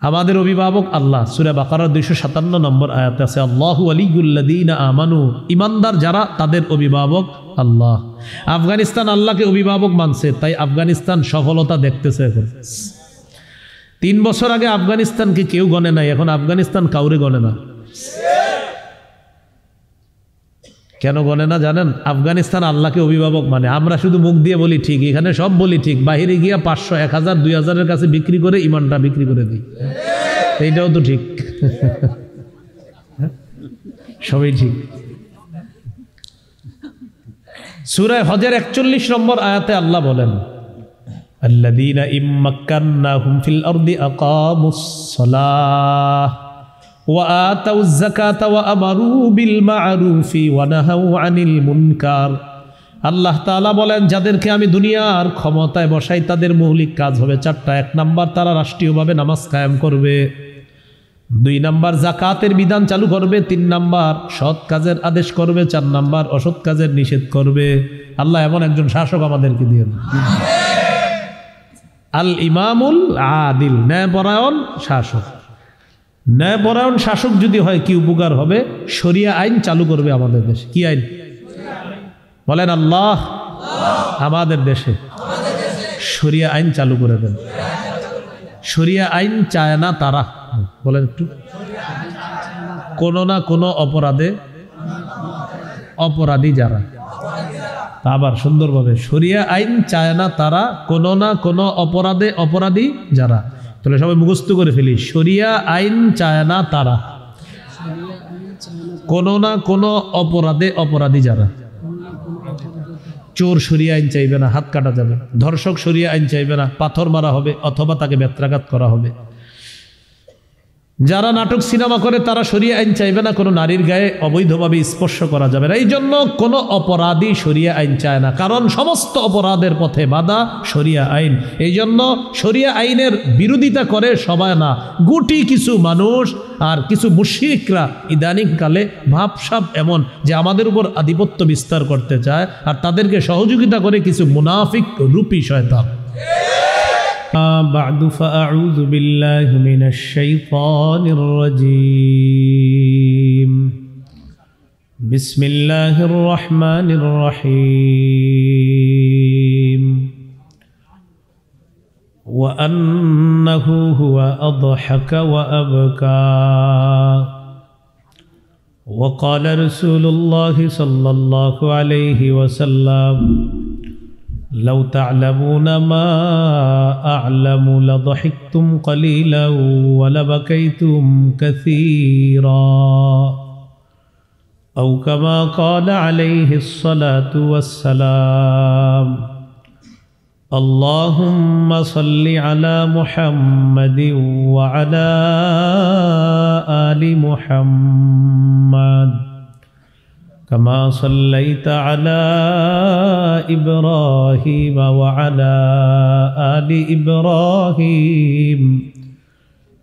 আমাদের অভিভাবক আল্লাহ। সূরা বাকারার 257 নম্বর আয়াতে আছে আল্লাহু ওয়ালিয়ুল্লাযীনা আমানু, ঈমানদার যারা তাদের অভিভাবক আল্লাহ। আফগানিস্তান আল্লাহকে অভিভাবক মানছে, তাই আফগানিস্তান সফলতা দেখতেছে এখন। 3 বছর আগে আফগানিস্তানকে কেউ গণে নাই, এখন আফগানিস্তান কাউরে গণে না। কেন গণে না জানেন? আফগানিস্তান আল্লাহকে অভিভাবক মানে। আমরা শুধু মুখ দিয়ে বলি ঠিক, এখানে সব বলি ঠিক, বাহিরে গিয়া 500, 1000, 2000-এর কাছে বিক্রি করে ইমানটা বিক্রি করে দিই। এইটাও তো ঠিক, সবই ঠিক। সূরা হজের 41 নম্বর আয়াতে আল্লাহ বলেন আল্লাযীনা ইম্মাক্কান্নাহুম ফিল আরদি আকামুস সালাহ ওয়া আতাউয যাকাতা ওয়া আমারু বিল মা'রুফি ওয়া নাহাউ আনিল মুনকার। আল্লাহ তাআলা বলেন যাদেরকে আমি দুনিয়ার ক্ষমতায় বসাই তাদের মৌলিক কাজ হবে 4টা। 1 নাম্বার, তারা রাষ্ট্রীয়ভাবে নামাজ কায়েম করবে। 2 নাম্বার, যাকাতের বিধান চালু করবে। 3 নাম্বার, সৎ কাজের আদেশ করবে। 4 নাম্বার, অসৎ কাজের নিষেধ করবে। আল্লাহ এমন একজন শাসক আমাদেরকে দিয়েন। আল ইমামুল আদিল, ন্যায়পরায়ণ শাসক। ন্যায়পরায়ণ শাসক যদি হয় কি উপকার হবে? শরিয়া আইন চালু করবে আমাদের দেশে। কি আইন বলেন? আল্লাহ আমাদের দেশে শরিয়া আইন চালু করে দেন। শরিয়া আইন চায় না তারা, বলেন একটু, কোনো না কোনো অপরাধে অপরাধী যারা। আবার সুন্দরভাবে, শরিয়া আইন চায় না তারা, কোনো না কোনো অপরাধে অপরাধী যারা। তাহলে সবাই মুখস্থ করে ফেলি, শরিয়া আইন চায় না তারা, কোনো না কোনো অপরাধে অপরাধী যারা। চোর শরিয়া আইন চাইবে না, হাত কাটা যাবে। ধর্ষক শরিয়া আইন চাইবে না, পাথর মারা হবে অথবা তাকে বেত্রাঘাত করা হবে। যারা নাটক সিনেমা করে তারা শরিয়া আইন চাইবে না, কোনো নারীর গায়ে অবৈধভাবে স্পর্শ করা যাবে না। এই জন্য কোনো অপরাধী শরিয়া আইন চায় না, কারণ সমস্ত অপরাধের পথে বাধা শরিয়া আইন। এই জন্য শরিয়া আইনের বিরোধিতা করে সবাই না, গুটি কিছু মানুষ আর কিছু মুশরিকরা ইদানিংকালে ভাবসাব এমন যে আমাদের উপর আধিপত্য বিস্তার করতে চায়, আর তাদেরকে সহযোগিতা করে কিছু মুনাফিক রূপী শয়তান। بعد فأعوذ بالله من الشيطان الرجيم بسم الله الرحمن الرحيم وأنه هو أضحك وأبكى وقال رسول الله صلى الله عليه وسلم لو تعلمون ما أعلم لضحكتم قليلا ولبكيتم كثيرا أو كما قال عليه الصلاة والسلام اللهم صل على محمد وعلى آل محمد كما صليت على إبراهيم وعلى آل إبراهيم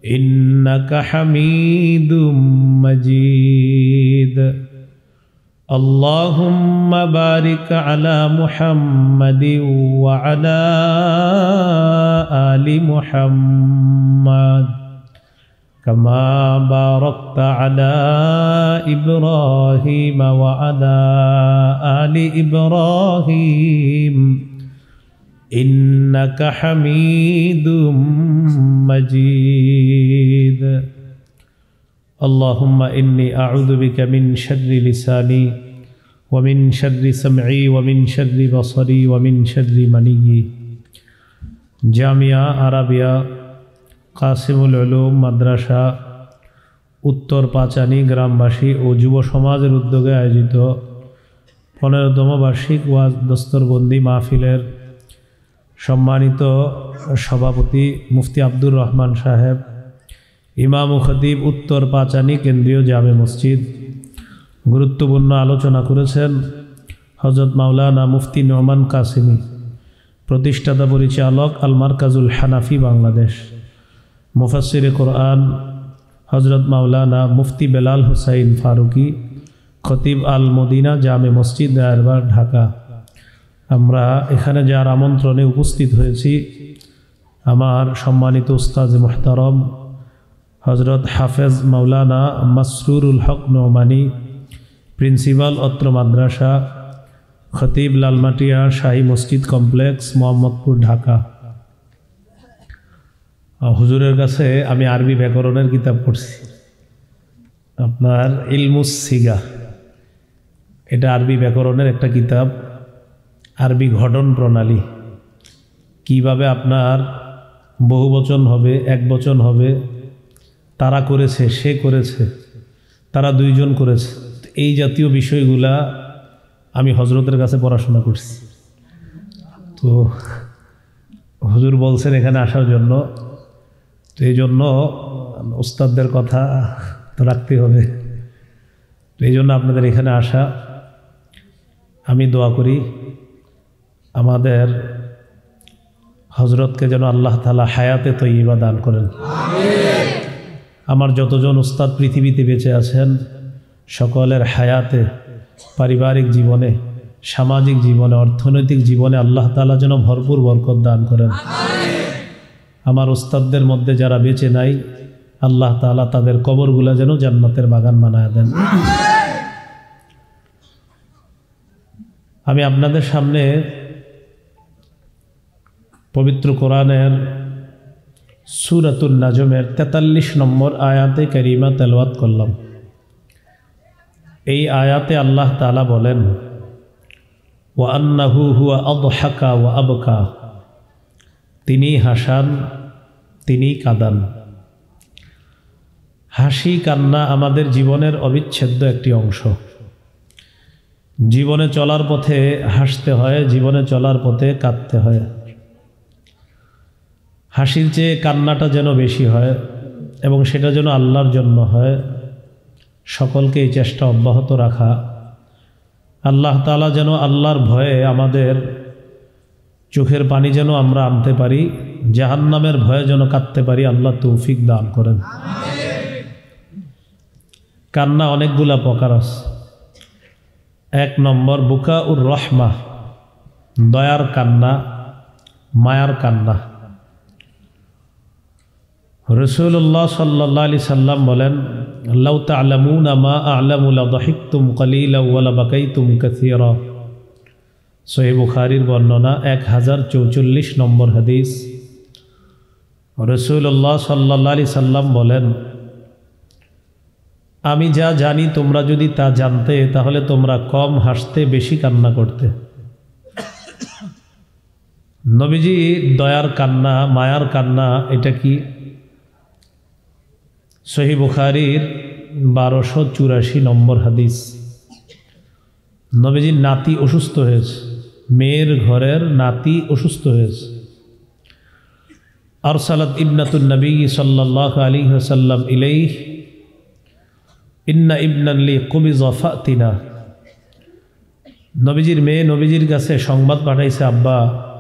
إنك حميد مجيد اللهم بارك على محمد وعلى آل محمد كما باركت على إبراهيم وعلى آل إبراهيم إنك حميد مجيد اللهم إني أعوذ بك من شر لساني ومن شر سمعي ومن شر بصري ومن شر مني জামিয়া আরাবিয়া কাসিমুল উলুম মাদ্রাসা উত্তর পাঁচানী গ্রামবাসী ও যুব সমাজের উদ্যোগে আয়োজিত 15তম বার্ষিক ওয়াজ দস্তরবন্দি মাহফিলের সম্মানিত সভাপতি মুফতি আব্দুর রহমান সাহেব, ইমাম ও খতিব উত্তর পাঁচানী কেন্দ্রীয় জামে মসজিদ, গুরুত্বপূর্ণ আলোচনা করেছেন হযরত মাওলানা মুফতি নোমান কাসিমি, প্রতিষ্ঠাতা পরিচালক আল মারকাজুল হানাফি বাংলাদেশ, মুফাসসিরে কোরআন হযরত মাওলানা মুফতি বেলাল হুসাইন ফারুকি, খতিব আল মদিনা জামে মসজিদ রায়েরবাগ ঢাকা। আমরা এখানে যার আমন্ত্রণে উপস্থিত হয়েছি, আমার সম্মানিত উস্তাজ মুহতারম হজরত হাফেজ মাওলানা মাসরুরুল হক নোমানি, প্রিন্সিপাল অত্র মাদ্রাসা, খতিব লালমাটিয়া শাহী মসজিদ কমপ্লেক্স, মোহাম্মদপুর, ঢাকা। হুজুরের কাছে আমি আরবি ব্যাকরণের কিতাব পড়ছি, আপনার ইলমুস সিগা, এটা আরবি ব্যাকরণের একটা কিতাব। আরবি ঘটন প্রণালী, কিভাবে আপনার বহুবচন হবে, একবচন হবে, তারা করেছে, সে করেছে, তারা দুইজন করেছে, এই জাতীয় বিষয়গুলা আমি হজরতের কাছে পড়াশোনা করছি। তো হুজুর বলছেন এখানে আসার জন্য, তো এই জন্য ওস্তাদদের কথা তো রাখতে হবে, তো এই জন্য আপনাদের এখানে আসা। আমি দোয়া করি আমাদের হজরতকে যেন আল্লাহ তাআলা হায়াতে তয়্যিবা দান করেন। আমার যতজন উস্তাদ পৃথিবীতে বেঁচে আছেন সকলের হায়াতে, পারিবারিক জীবনে, সামাজিক জীবনে, অর্থনৈতিক জীবনে আল্লাহ তাআলা যেন ভরপুর বরকত দান করেন। আমার উস্তাদদের মধ্যে যারা বেঁচে নাই আল্লাহ তাআলা তাদের কবরগুলা যেন জান্নাতের বাগান বানায় দেন। আমি আপনাদের সামনে পবিত্র কোরআনের সূরাতুন নাজমের 43 নম্বর আয়াতে কারিমা তেলাওয়াত করলাম। এই আয়াতে আল্লাহ তাআলা বলেন, ওয়া আন্নাহু হুয়া আদহাকা ওয়া আবকা, তিনি হাসান, তিনি কাঁদান। হাসি কান্না আমাদের জীবনের অবিচ্ছেদ্য একটি অংশ। জীবনে চলার পথে হাসতে হয়, জীবনে চলার পথে কাঁদতে হয়। হাসির চেয়ে কান্নাটা যেন বেশি হয় এবং সেটা যেন আল্লাহর জন্য হয়, সকলকে এই চেষ্টা অব্যাহত রাখা। আল্লাহ তাআলা যেন আল্লাহর ভয়ে আমাদের চোখের পানি যেন আমরা আনতে পারি, জাহান্নামের ভয়ে যেন কাঁদতে পারি, আল্লাহ তৌফিক দান করেন। কান্না অনেকগুলা প্রকার আছে। 1 নম্বর বুকাউর রহমা, দয়ার কান্না, মায়ার কান্না। রাসূলুল্লাহ সাল্লাল্লাহু আলাইহি সাল্লাম বলেন, লাউ তা'লামুনা মা আ'লামু লাদাহিকতুম কালীলাও ওয়া লাবাকাইতুম কাসীরা। সহিহ বুখারীর বর্ণনা, 1044 নম্বর হাদিস। রাসূলুল্লাহ সাল্লাল্লাহু আলাইহি সাল্লাম বলেন, আমি যা জানি তোমরা যদি তা জানতে তাহলে তোমরা কম হাসতে, বেশি কান্না করতে। নবীজি দয়ার কান্না, মায়ার কান্না, এটা কি? সহিহ বুখারীর 1284 নম্বর হাদিস। নবীজির নাতি অসুস্থ হয়েছে, মেয়ের ঘরের নাতি অসুস্থ হয়েছে। আরসালাত ইবনাতুন নবী সাল্লাল্লাহু আলাইহি ওয়াসাল্লাম ইলাইহি ইন্না ইবনান লি কুবিযা ফাতিনা। নবীজির মেয়ে নবীজির কাছে সংবাদ পাঠাইছে, আব্বা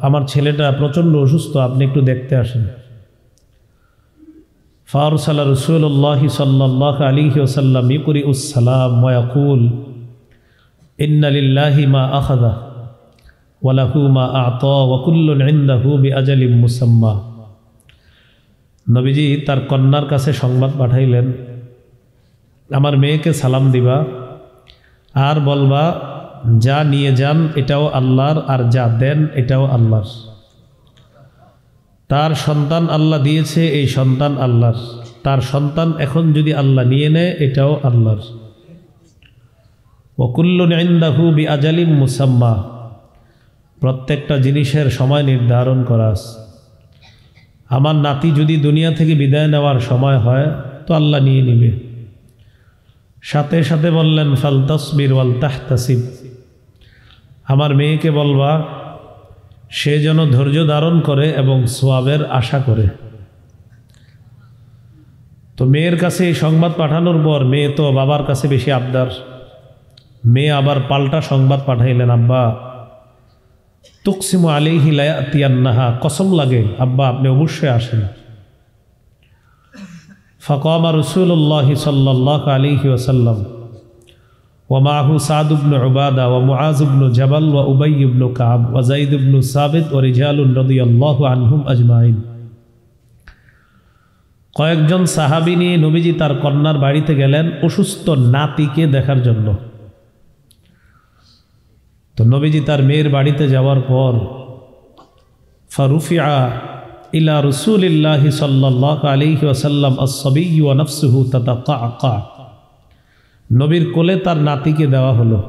আমার ছেলেটা প্রচণ্ড অসুস্থ, আপনি একটু দেখতে আসেন। ফারসালা রাসূলুল্লাহ সাল্লাল্লাহু আলাইহি ওয়াসাল্লাম ইকরিউস সালাম ওয়া ইয়াকুল ইন্না লিল্লাহি মা আখাযা ওয়া লাহু মা আ'তা ওয়া কুল্লুন ইনদাহু বিআজালিন মুসাম্মা। নবীজি তার কন্যার কাছে সংবাদ পাঠাইলেন, আমার মেয়েকে সালাম দিবা আর বলবা যা নিয়ে যান এটাও আল্লাহর, আর যা দেন এটাও আল্লাহর। তার সন্তান আল্লাহ দিয়েছে, এই সন্তান আল্লাহর। তার সন্তান এখন যদি আল্লাহ নিয়ে নেয় এটাও আল্লাহর। ওয়া কুল্লুন ইনদাহু বিআজালিন মুসাম্মা, প্রত্যেকটা জিনিসের সময় নির্ধারণ করা আছে। আমার নাতি যদি দুনিয়া থেকে বিদায় নেওয়ার সময় হয় তো আল্লাহ নিয়ে নিবে। সাথে সাথে বললেন ফাল তাসবির ওয়াল তাহতাসিব, আমার মেয়েকে বলবা সে যেন ধৈর্য ধারণ করে এবং সওয়াবের আশা করে। তো মেয়ের কাছে এই সংবাদ পাঠানোর পর মেয়ে তো বাবার কাছে বেশি আবদার। মেয়ে আবার পাল্টা সংবাদ পাঠাইলেন, আব্বা তুকসিমু আলাইহি লা ইয়াতিয়ান্নাহা, কসম লাগে আব্বা আপনি অবশ্যই আসেন। ফাকামা রাসূলুল্লাহ সাল্লাল্লাহু আলাইহি ওয়াসাল্লাম ওয়া মাআহু সাদ ইবনে উবাদা ওয়া মুআজ ইবনে জাবাল ওয়া উবাই ইবনে কাব ওয়া যায়েদ ইবনে সাবিত ওয়া রিজালুন রাদিয়াল্লাহু আনহুম আজমাইন। কয়েকজন সাহাবী নিয়ে নবীজি তার কন্যার বাড়িতে গেলেন অসুস্থ নাতিকে দেখার জন্য। তো নবীজি তার মেয়ের বাড়িতে যাওয়ার পর ফারুফিয়া ইলা রাসূলিল্লাহি সাল্লাল্লাহু আলাইহি ওয়াসাল্লাম আস-সাবিয়্যু ওয়া নাফসুহু তাতাকাকা, নবীর কোলে তার নাতিকে দেওয়া হলো।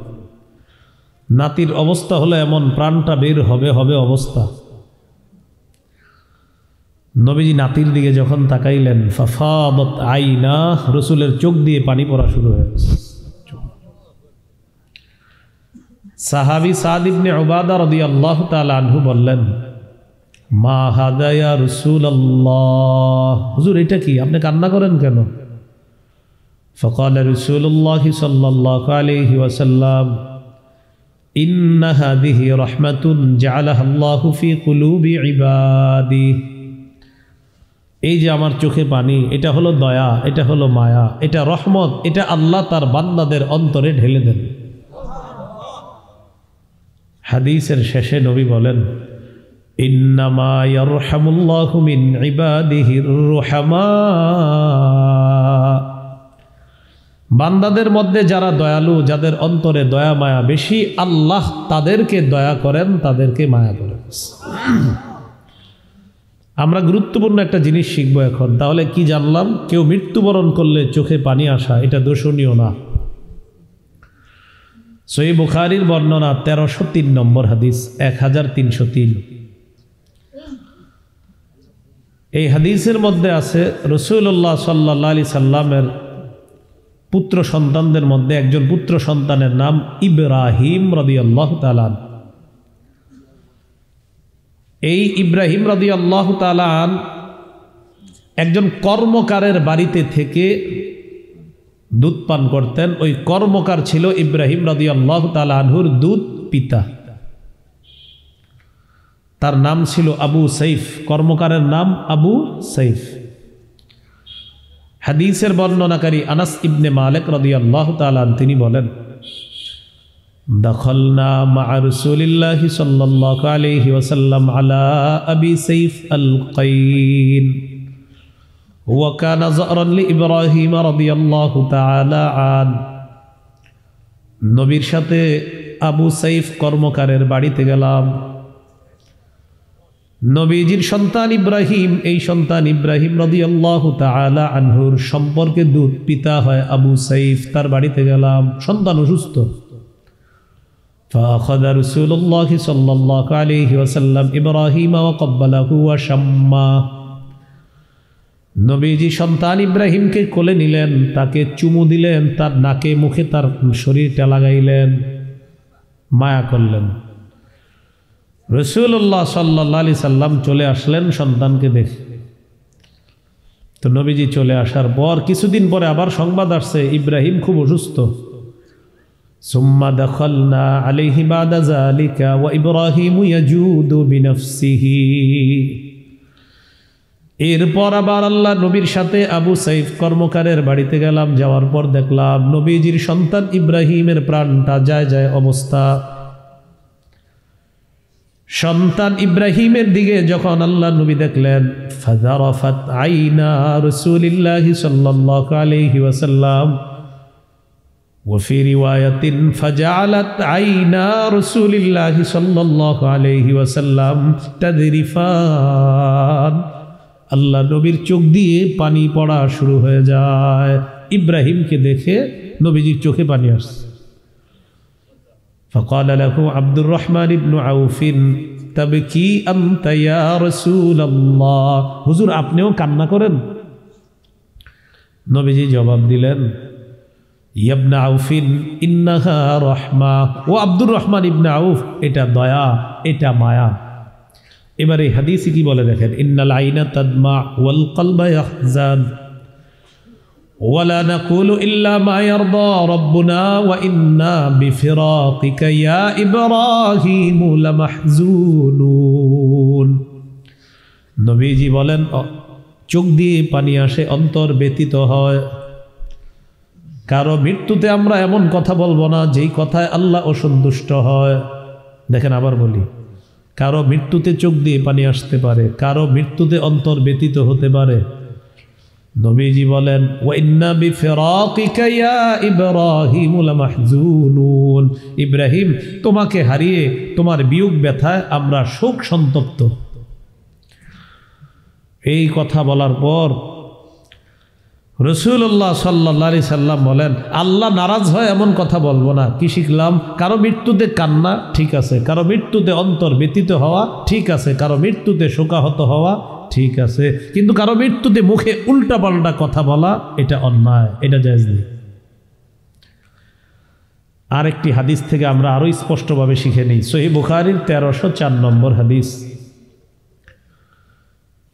নাতির অবস্থা হলো এমন, প্রাণটা বের হবে হবে অবস্থা। নবীজি নাতির দিকে যখন তাকাইলেন ফাফাদাত আইনা, রসুলের চোখ দিয়ে পানি পড়া শুরু হয়ে গেছে। সাহাবী সাদ ইবনে উবাদা রাদিয়াল্লাহু তাআলা আনহু বললেন, মা হাদা ইয়া রাসূলুল্লাহ, হুজুর এটা কি, আপনি কান্না করেন কেন? ফাকালা রাসূলুল্লাহ সাল্লাল্লাহু আলাইহি ওয়াসাল্লাম, ইন্না হাযিহি রাহমাতুন জাআলাহা আল্লাহু ফি কুলুবি ইবাদিহি, এই যে আমার চোখে পানি, এটা হলো দয়া, এটা হলো মায়া, এটা রহমত, এটা আল্লাহ তার বান্দাদের অন্তরে ঢেলে দেন। হাদিসের শেষে নবী বলেন, ইন্নামা ইয়ারহামুল্লাহু মিন ইবাদিহির রুহামা, বান্দাদের মধ্যে যারা দয়ালু, যাদের অন্তরে দয়া মায়া বেশি, আল্লাহ তাদেরকে দয়া করেন, তাদেরকে মায়া করেন। আমরা গুরুত্বপূর্ণ একটা জিনিস শিখব এখন। তাহলে কি জানলাম? কেউ মৃত্যুবরণ করলে চোখে পানি আসা এটা দোষণীয় না। সহিহ বুখারীর বর্ণনা 1303 নম্বর হাদিস, 1303। এই হাদিসের মধ্যে আছে রাসূলুল্লাহ সাল্লাল্লাহু আলাইহি সাল্লামের পুত্র সন্তানদের মধ্যে একজন পুত্র সন্তানের নাম ইব্রাহিম রাদিয়াল্লাহু তাআলা। এই ইব্রাহিম রাদিয়াল্লাহু তাআলা একজন কর্মকারের বাড়িতে থেকে দুধ পান করতেন। ওই কর্মকার ছিল ইব্রাহিম রাদিয়াল্লাহু তাআলা আনহুর দুধ পিতা। তার নাম ছিল আবু সাইফ, কর্মকারের নাম আবু সাইফ। হাদিসের বর্ণনাকারী আনাস ইবনে মালিক রাদিয়াল্লাহু তাআলা তিনি বলেন, দখলনা মা রাসূলিল্লাহি সাল্লাল্লাহু আলাইহি ওয়াসাল্লাম আলা আবি সাইফ আল-কাইন ওয়া কানা যারান লি ইব্রাহিম রাদিয়াল্লাহু তাআলা আন। নবীর সাথে আবু সাইফ কর্মকারের বাড়িতে গেলাম। নবীজির সন্তান ইব্রাহিম, এই সন্তান ইব্রাহিম রাদিয়াল্লাহু তাআলা আনহুর সম্পর্কে দুধ পিতা হয় আবু সাইফ, তার বাড়িতে গেলাম। সন্তান অসুস্থ। فأخذ رسول الله صلى الله عليه وسلم إبراهيم وقبله وشمّا, নবীজি সন্তান ইব্রাহিমকে কোলে নিলেন, তাকে চুমু দিলেন, তার নাকে মুখে তার শরীরটা লাগাইলেন, মায়া করলেন। রাসূলুল্লাহ সাল্লাল্লাহু আলাইহি সাল্লাম চলে আসলেন সন্তানকে দেখে। তো নবীজি চলে আসার পর কিছুদিন পরে আবার সংবাদ আসছে ইব্রাহিম খুব অসুস্থ। সুম্মা দাখালনা আলাইহি বাদা যালিকা ওয়া ইব্রাহিমু ইয়াজুদু বিনফসিহি, এরপর আবার আল্লাহ নবীর সাথে আবু সাইফ কর্মকারের বাড়িতে গেলাম। যাওয়ার পর দেখলাম নবীজির সন্তান ইব্রাহিমের প্রাণটা যায় যায় অবস্থা। সন্তান ইব্রাহিমের দিকে যখন আল্লাহ নবী দেখলেন, ফাযারাফাত আইনা রাসূলিল্লাহি সাল্লাল্লাহু আলাইহি ওয়াসাল্লাম وفي رواية فجعلت عينا رسول الله صلى الله عليه وسلم تذرفان, আল্লাহ নবীর চোখ দিয়ে পানি পড়া শুরু হয়ে যায়। ইব্রাহিমকে দেখে নবীজির চোখে পানি আসছে। فقال له عبد الرحمن بن عوف تبكي أنت يا رسول الله, হুজুর আপনিও কান্না করেন? নবীজি জবাব দিলেন, ইবনে আউফিন ইন্নাহা রাহমা, ও আব্দুর রহমান ইবনে আউফ, এটা দয়া, এটা মায়া। এবারে হাদিসে কি বলে দেখেন, ইন্নাল আইনা তাদমা ওয়াল কলবা ইয়াহজান ওয়ালা নাকুলু ইল্লা মা ইয়ারদা রাব্বুনা ওয়া ইন্না বিফিরাকিকা ইয়া ইব্রাহিম লামাহজুনুন। নবীজি বলেন, চোখ দিয়ে পানি আসে, অন্তর ব্যথিত হয়। কারো মৃত্যুতে আমরা এমন কথা বলবো না যেই কথায় আল্লাহ অসন্তুষ্ট হয়। দেখেন আবার বলি, কারো মৃত্যুতে চোখ দিয়ে পানি আসতে পারে, কারো মৃত্যুতে অন্তর ব্যথিত হতে পারে, নবীজি বলেন ওয়া ইন্না বিফিরাকিকা ইয়া ইব্রাহিম লামাহজুনুন, ইব্রাহিম তোমাকে হারিয়ে তোমার বিয়োগ ব্যথায় আমরা শোক সন্তপ্ত। এই কথা বলার পর রাসূলুল্লাহ সাল্লাল্লাহু আলাইহি সাল্লাম বলেন আল্লাহ নারাজ হয় এমন কথা বলবো না। কি শিখলাম? কারো মৃত্যুতে কান্না ঠিক আছে, কারো মৃত্যুতে অন্তর ব্যতীত হওয়া ঠিক আছে, কারো মৃত্যুতে শোকাহত হওয়া ঠিক আছে, কিন্তু কারো মৃত্যুতে মুখে উল্টাপাল্টা কথা বলা এটা অন্যায়, এটা জায়েজ নেই। আরেকটি হাদিস থেকে আমরা আরো স্পষ্টভাবে শিখে নিই। সহিহ বুখারীর 1304 নম্বর হাদিস।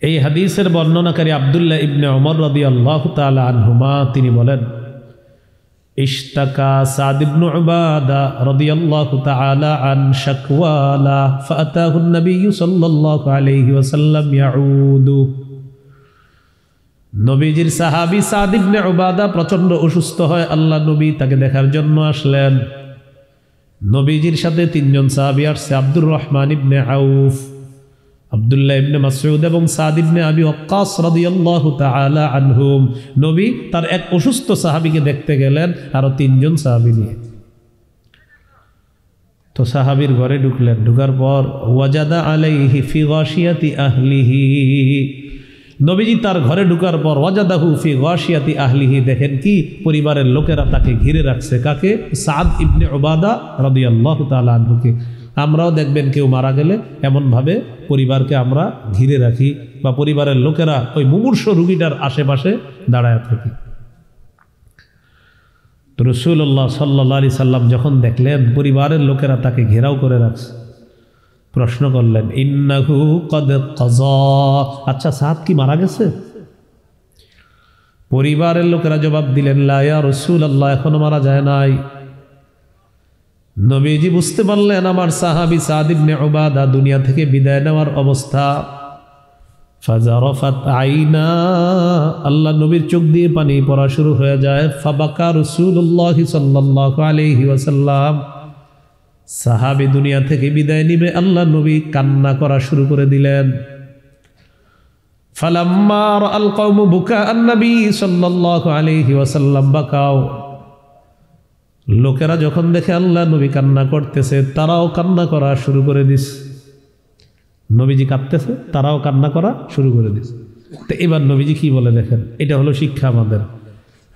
এই হাদিসের বর্ণনাকারী আব্দুল্লাহ ইবনে ওমর রাদিয়াল্লাহু তাআলা আনহুমা তিনি বলেন ইশতাকা সাদ ইবনে উবাদা রাদিয়াল্লাহু তাআলা আন শাকওয়ালা ফাআতাহু an-নবী সাল্লাল্লাহু আলাইহি ওয়াসাল্লাম ইয়াউদু। নবীজির সাহাবী সাদ ইবনে উবাদা প্রচন্ড অসুস্থ হয়, আল্লাহ নবী তাকে দেখার জন্য আসলেন। নবীজির সাথে তিনজন সাহাবী আসছে, আব্দুর রহমান ইবনে আউফ, আব্দুল্লাহ ইবনে মাসউদ এবং সাদ ইবনে আবি ওয়াক্কাস রাদিয়াল্লাহু তাআলা আনহুম। নবী তার এক অসুস্থ সাহাবীকে দেখতে গেলেন আরো তিনজন সাহাবী নিয়ে। তো সাহাবীর ঘরে ঢুকলেন, ঢুকার পর ওয়াজাদা আলাইহি ফি গাশিয়াতি আহলিহি, নবীজি তার ঘরে ঢুকার পর ওয়াজাদাহু ফি গাশিয়াতি আহলিহি, দেখেন কি পরিবারের লোকেরা তাকে ঘিরে রাখছে। কাকে? সাদ ইবনে উবাদা রাদিয়াল্লাহু তাআলা আনহুকে। আমরাও দেখবেন কেউ মারা গেলে এমনভাবে পরিবারকে আমরা ঘিরে রাখি বা পরিবারের লোকেরা ওই মুমূর্ষ রোগীটার আশেপাশে দাঁড়ায় থাকি। তো রাসূলুল্লাহ সাল্লাল্লাহু আলাইহি সাল্লাম যখন দেখলেন পরিবারের লোকেরা তাকে ঘেরাও করে রাখছে, প্রশ্ন করলেন ইন্নাহু কদ কাযা, আচ্ছা সাদ কি মারা গেছে? পরিবারের লোকেরা জবাব দিলেন লা ইয়া রাসূলুল্লাহ, এখনো মারা যায় নাই। নবীজি বুঝতে পারলেন আমার সাহাবী সাদ ইবনে উবাদা দুনিয়া থেকে বিদায় নেওয়ার অবস্থা। ফাজারাফাত আইনা, আল্লাহ নবীর চোখ দিয়ে পানি পড়া শুরু হয়ে যায়। ফাবাকা রাসূলুল্লাহ সাল্লাল্লাহু আলাইহি ওয়াসাল্লাম, সাহাবী দুনিয়া থেকে বিদায় নিবে, আল্লাহ নবী কান্না করা শুরু করে দিলেন। ফালাম্মা রাআল কওমু বুকা আন-নবী সাল্লাল্লাহু আলাইহি ওয়াসাল্লাম বাকাও, লোকেরা যখন দেখে আল্লাহ নবী কান্না করতেছে তারাও কান্না করা শুরু করে দিস। নবীজি কাঁদতেছে, তারাও কান্না করা শুরু করে দিস। তো এবার নবীজি কি বলে দেখেন, এটা হলো শিক্ষা আমাদের।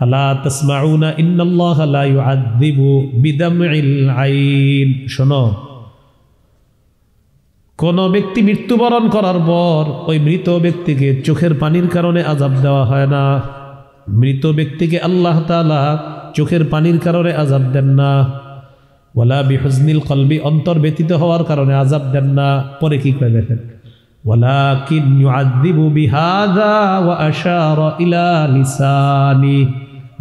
আলা তাসমাউনা ইন্নাল্লাহা লা ইউআযযিবু বিদামইল আইন, শোনো কোন ব্যক্তি মৃত্যুবরণ করার পর ওই মৃত ব্যক্তিকে চোখের পানির কারণে আযাব দেওয়া হয় না। মৃত ব্যক্তিকে আল্লাহ তাআলা চোখের পানির কারণে আযাব দেন না। ওয়ালা বিহুজনিল কলবি, অন্তর ব্যতীত হওয়ার কারণে আযাব দেন না। পরে কি কয় দেখেন, ওয়ালাকিন ইউআযযিবু বিহাযা ওয়া আশারা ইলা লিসানি,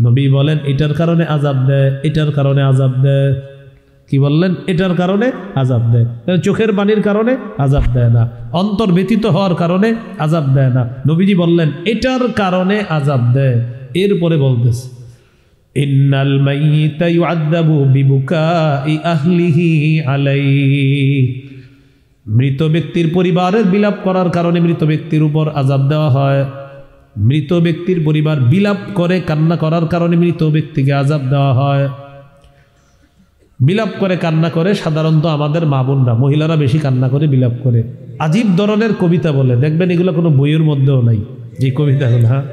নবী বলেন এটার কারণে আযাব দেয়, এটার কারণে আযাব দেয়। কি বললেন? এটার কারণে আযাব দেয়। চোখের পানির কারণে আযাব দেয় না, অন্তর ব্যতীত হওয়ার কারণে আযাব দেয় না। নবীজি বললেন এটার কারণে আযাব দেয়। এরপরে বলতেছে ইন্নাল মাইয়িতা ইউআযযাবু বিবুকাই আহলিহি আলাইহি, মৃত ব্যক্তির পরিবারের বিলাপ করার কারণে মৃত ব্যক্তির উপর আযাব দেওয়া হয়। মৃত ব্যক্তির পরিবার বিলাপ করে, কান্না করার কারণে মৃত ব্যক্তিকে আযাব দেওয়া হয়। বিলাপ করে, কান্না করে, সাধারণত আমাদের মা বোনরা, মহিলারা বেশি কান্না করে, বিলাপ করে, আজীব ধরনের কবিতা বলে। দেখবেন এগুলো কোনো বইয়ের মধ্যেও নাই, যে কবিতাগুলো। হ্যাঁ,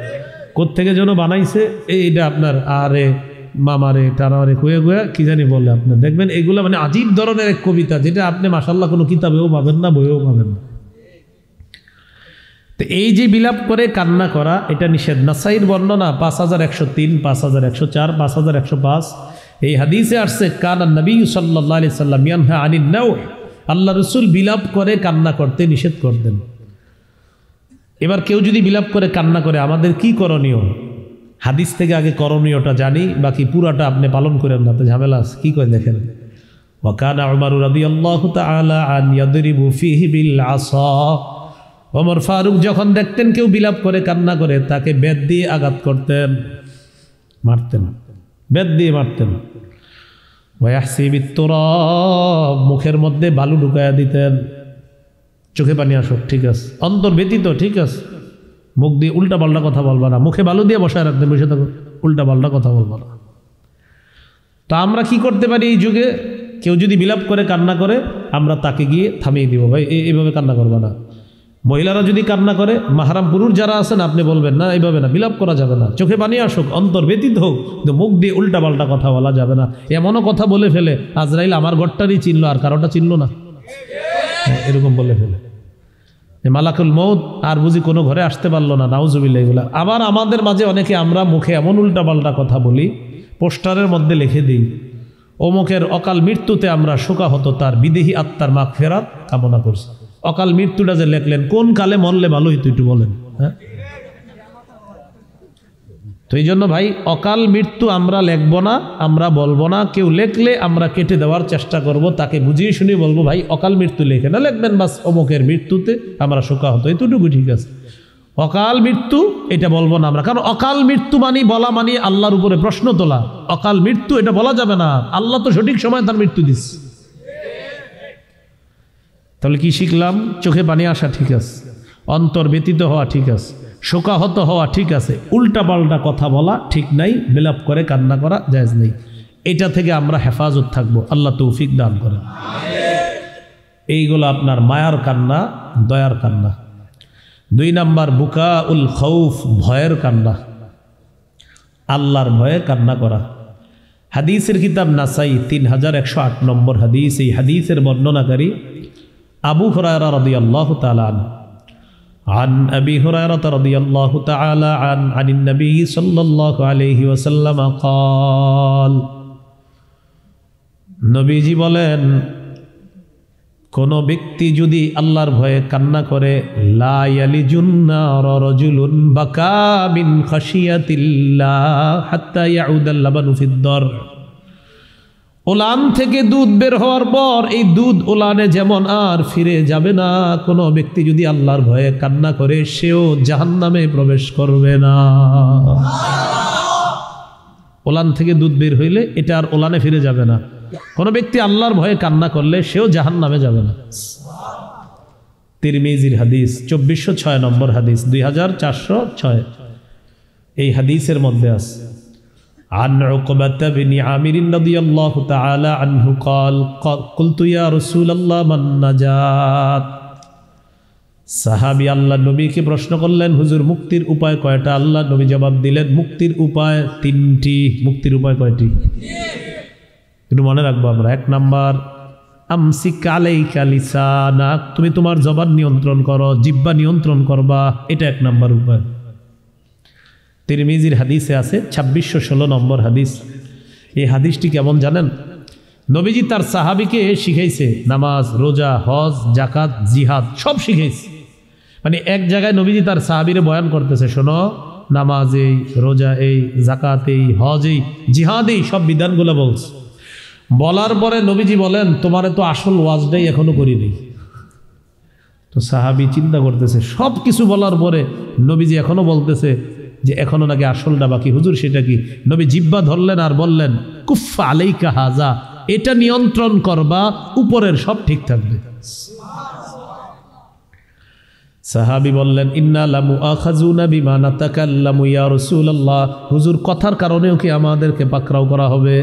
কোত্থেকে যেন বানাইছে, এইটা আপনার আরে মামারে টানারে কুয়ে কুয়ে কি জানি বলে আপনার, দেখবেন এগুলো মানে আজীব ধরনের এক কবিতা, যেটা আপনি মাশাআল্লাহ কোনো কিতাবেও পাবেন না, বইয়েও পাবেন না। তো এই যে বিলাপ করে কান্না করা, এটা নিষেধ। নাসাইর বর্ণনা 5103, 5104, 5105 এই হাদিসে আসছে কানা নবী সাল্লাল্লাহু আলাইহি সাল্লাম ইয়ানহা আনিন নাওহ, আল্লাহ রাসূল বিলাপ করে কান্না করতে নিষেধ করতেন। এবার কেউ যদি বিলাপ করে কান্না করে আমাদের কি করণীয়? হাদিস থেকে আগে করণীয়টা জানি, বাকি পুরাটা আপনি পালন করেন না, তো ঝামেলা আছে। কি করে দেখেন, ওয়া কানা উমর রাদিয়াল্লাহু তাআলা আন ইয়াদরিবু ফিহি বিল আসা, ওমর ফারুক যখন দেখতেন কেউ বিলাপ করে কান্না করে তাকে বেত দিয়ে আঘাত করতেন, মারতেন, বেত দিয়ে মারতেন। ওয়া ইয়াহসিবিত তুরাব, মুখের মধ্যে বালু ঢুকায়া দিতেন, চোখে পানি আসুক ঠিক আছে, অন্তর ব্যতীত ঠিক আছে, মুখ দিয়ে উল্টা পাল্টা কথা বলবা না, মুখে বালু দিয়ে বসায় রাখতে বসে থাকো, উল্টা পাল্টা কথা বলবা না। তো আমরা কি করতে পারি এই যুগে? কেউ যদি বিলাপ করে কান্না করে আমরা তাকে গিয়ে থামিয়ে দিব, ভাই এইভাবে কান্না করবা না। মহিলারা যদি কান্না করে, মাহারাম পুরুষ যারা আছেন আপনি বলবেন না এইভাবে না, বিলাপ করা যাবে না, চোখে পানি আসুক, অন্তর ব্যতীত হোক, কিন্তু মুখ দিয়ে উল্টা পাল্টা কথা বলা যাবে না। এমনও কথা বলে ফেলে আজরাইল আমার ঘরটারই চিনল আর কারোটা চিনল না, এরকম বলে ফেলে। মালাকুল মউত আর বুঝি কোনো ঘরে আসতে পারলো না, নাউজুবিল্লাহ এগুলা। আবার আমাদের মাঝে অনেকে আমরা মুখে এমন উল্টা পাল্টা কথা বলি, পোস্টারের মধ্যে লিখে দিই অমুকের অকাল মৃত্যুতে আমরা শোকাহত, তার বিদেহী আত্মার মাগফিরাত কামনা করছি। অকাল মৃত্যুটা যে লেখলেন, কোন কালে মরলে ভালো হইতো একটু বলেন? হ্যাঁ, তো এই জন্য ভাই অকাল মৃত্যু আমরা লিখবো না, আমরা বলবো না। কেউ লেখলে আমরা কেটে দেওয়ার চেষ্টা করব, তাকে বুঝিয়ে শুনে বলবো ভাই অকাল মৃত্যু লেখে না, লিখবেন বাস অমুকের মৃত্যুতে আমরা শোকাহত, এতটুকু ঠিক আছে। অকাল মৃত্যু এটা বলবো না আমরা, কারণ অকাল মৃত্যু মানি বলা মানি আল্লাহর উপরে প্রশ্ন তোলা। অকাল মৃত্যু এটা বলা যাবে না, আল্লাহ তো সঠিক সময় তার মৃত্যু দিচ্ছে। তাহলে কি শিখলাম? চোখে পানি আসা ঠিক আছে, অন্তর ব্যতীত হওয়া ঠিক আছে, শোকাহত হওয়া ঠিক আছে, উল্টা পাল্টা কথা বলা ঠিক নাই, বিলাপ করে কান্না করা জায়েজ নেই। এটা থেকে আমরা হেফাজত থাকবো, আল্লাহ তৌফিক দান করেন। এইগুলো আপনার মায়ার কান্না, দয়ার কান্না। 2 নাম্বার বুকা উল খৌফ, ভয়ের কান্না, আল্লাহর ভয়ে কান্না করা। হাদিসের কিতাব নাসাই 3108 নম্বর হাদিস। এই হাদিসের বর্ণনাকারী আবু হুরায়রা রাদিয়াল্লাহু তাআলা আনহু। عن أبي هريرة رضي الله تعالى عن النبي صلى الله عليه وسلم قال নবীজি বলেন, কোন ব্যক্তি যদি আল্লাহর ভয়ে কান্না করে, লা ইয়ালিজুন নার রাজুলুন বাকা মিন খাশিয়াতিল্লাহ হাত্তা ইয়াউদাল লাবানু ফিদ-দার। ওলান থেকে দুধ বের হওয়ার পর এই দুধ ওলানে যেমন আর ফিরে যাবে না, কোনো ব্যক্তি যদি আল্লাহর ভয়ে কান্না করে সেও জাহান্নামে প্রবেশ করবে না। ওলান থেকে দুধ বের হইলে এটা আর ওলানে ফিরে যাবে না। কোনো ব্যক্তি আল্লাহর ভয়ে কান্না করলে সেও জাহান্নামে যাবে না। তিরমিজির হাদিস 2406 নম্বর হাদিস, 2406 এই হাদিসের মধ্যে আছে। عن عقبة بن عامر رضي الله تعالى عنه قال قلت يا رسول الله من النجاة। সাহাবী আল্লাহ নবীকে প্রশ্ন করলেন, হুজুর মুক্তির উপায় কয়টা? আল্লাহ নবী জবাব দিলেন, মুক্তির উপায় 3টি। মুক্তির উপায় কয়টি? একটু মনে রাখবো আমরা। 1 নাম্বার আমসিক আলাইকা লিসানাক, তুমি তোমার জবান নিয়ন্ত্রণ করো, জিহ্বা নিয়ন্ত্রণ করবা, এটা 1 নাম্বার উপায়। তিরমিজির হাদিসে আছে 2616 নম্বর হাদিস। এই হাদিসটি কেমন জানেন? নবীজি তার সাহাবীকে শিখাইছে নামাজ, রোজা, হজ, জাকাত, জিহাদ সব শিখাইছে। মানে এক জায়গায় নবীজি তার সাহাবীরে বয়ান করতেছে, শোনো নামাজ এই, রোজা এই, জাকাত এই, হজ এই, জিহাদ এই, সব বিধানগুলো বলছে। বলার পরে নবীজি বলেন, তোমারে তো আসল ওয়াজটাই এখনো করিনি। তো সাহাবী চিন্তা করতেছে, সব কিছু বলার পরে নবীজি এখনো বলতেছে যে এখনো নাকি আসলটা বাকি। হুজুর সেটা কি? নবী জিহ্বা ধরলেন আর বললেন, কুফা আলাইকা হাজা, এটা নিয়ন্ত্রণ করবা, উপরের সব ঠিক থাকবে। সাহাবী বললেন, ইন্না লামুআখাযুনা বিমা নাতাকাল্লামু ইয়া রাসূলুল্লাহ, হুজুর কথার কারণেও কি আমাদেরকে পাকড়াও করা হবে?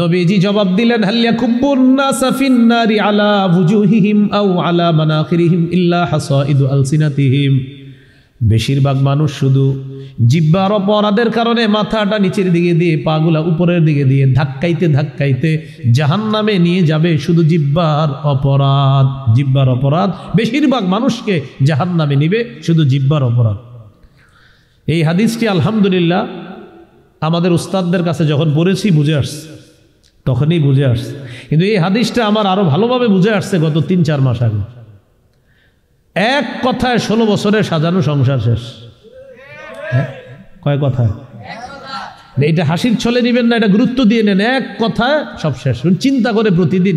নবীজি জবাব দিলেন, হাল ইয়াকুব্বুন নাসা ফিন নারি আলা ওয়ুজুহিহিম আও আলা মানাখিরিহিম ইল্লা হাসাইদু আলসিনাতিহিম। বেশিরভাগ মানুষ শুধু জিহ্বার অপরাধের কারণে মাথাটা নিচের দিকে দিয়ে, পাগুলা উপরের দিকে দিয়ে ধাক্কাইতে ধাক্কাইতে জাহান্নামে নিয়ে যাবে। শুধু জিহ্বার অপরাধ, জিহ্বার অপরাধ বেশিরভাগ মানুষকে জাহান্নামে নিবে, শুধু জিহ্বার অপরাধ। এই হাদিসটি আলহামদুলিল্লাহ আমাদের উস্তাদদের কাছে যখন পড়েছি বুঝে আসছে, তখনই বুঝে আসছে। কিন্তু এই হাদিসটা আমার আরো ভালোভাবে বুঝে আসছে গত 3-4 মাস আগে। এক কথায় 16 বছরে সাজানো সংসার শেষ। কয় কথায়? এটা হাসির ছলে নিবেন না, এটা গুরুত্ব দিয়ে নেন। এক কথায় সব শেষ। চিন্তা করে প্রতিদিন,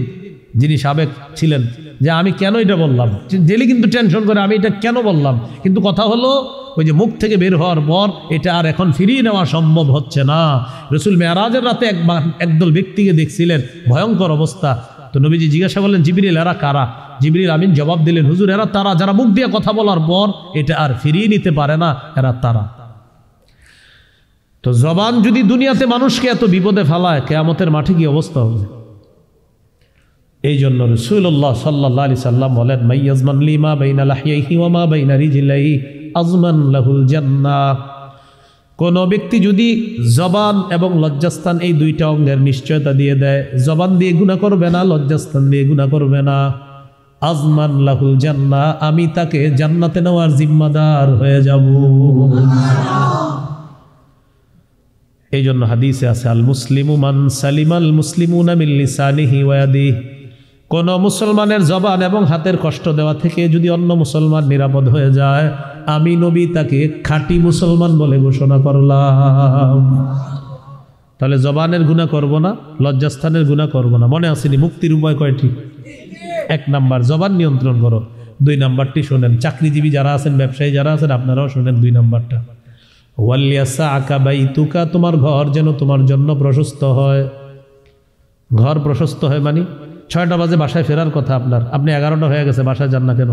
যিনি সাবেক ছিলেন, যে আমি কেন এটা বললাম, ডেলি কিন্তু টেনশন করে আমি এটা কেন বললাম। কিন্তু কথা হলো ওই যে মুখ থেকে বের হওয়ার পর এটা আর এখন ফিরিয়ে নেওয়া সম্ভব হচ্ছে না। রসুল মেরাজের রাতে একদল ব্যক্তিকে দেখছিলেন, ভয়ঙ্কর অবস্থা। তো নবীজি জিজ্ঞাসা করলেন, জিবরিল এরা কারা? জিবরিল আমিন জবাব দিলেন, হুজুর এরা তারা যারা মুখ দিয়ে কথা বলার পর এটা আর ফিরিয়ে নিতে পারে না, এরা তারা। তো জবান যদি দুনিয়াতে মানুষকে এত বিপদে ফেলায়, কিয়ামতের মাঠে কি অবস্থা হবে? এই জন্য রাসূলুল্লাহ সাল্লাল্লাহু আলাইহি সাল্লাম বলেন, মাইয়াজমান লিমা বাইনা লাহইহি ওয়া মা বাইনা রিজলাইহি আজমান লাহুল জান্নাহ। কোন ব্যক্তি যদি জবান এবং লজ্জাস্থান এই দুইটা অঙ্গের নিশ্চয়তা দিয়ে দেয়, জবান দিয়ে গুনাহ করবে না, লজ্জাস্থান দিয়ে গুনাহ করবে না, আজমান লাহুল জান্নাহ, আমি তাকে জান্নাতে নেওয়ার জিম্মাদার হয়ে যাব। এই জন্য হাদিসে আছে, আল মুসলিমু মান সালিমাল মুসলিমুনা মিন লিসানিহি ওয়া ইয়াদিহি। কোন মুসলমানের জবান এবং হাতের কষ্ট দেওয়া থেকে যদি অন্য মুসলমান নিরাপদ হয়ে যায়, আমি নবী তাকে খাঁটি মুসলমান বলে ঘোষণা করলাম। তাহলে জবানের গুনাহ করব না, লজ্জাস্থানের গুনাহ করব না। মনে আসেনি মুক্তির উপায় কয়টি? 1 নাম্বার জবান নিয়ন্ত্রণ করো। 2 নাম্বারটি শোনেন, চাকরিজীবী যারা আছেন, ব্যবসায়ী যারা আছেন, আপনারাও শোনেন 2 নাম্বারটা। ওয়ালিয়াসআকা বাইতুকা, তোমার ঘর যেন তোমার জন্য প্রশস্ত হয়। ঘর প্রশস্ত হয় মানে 6টা বাজে বাসায় ফেরার কথা আপনার, আপনি 11টা হয়ে গেছে, বাসায় যান না কেন?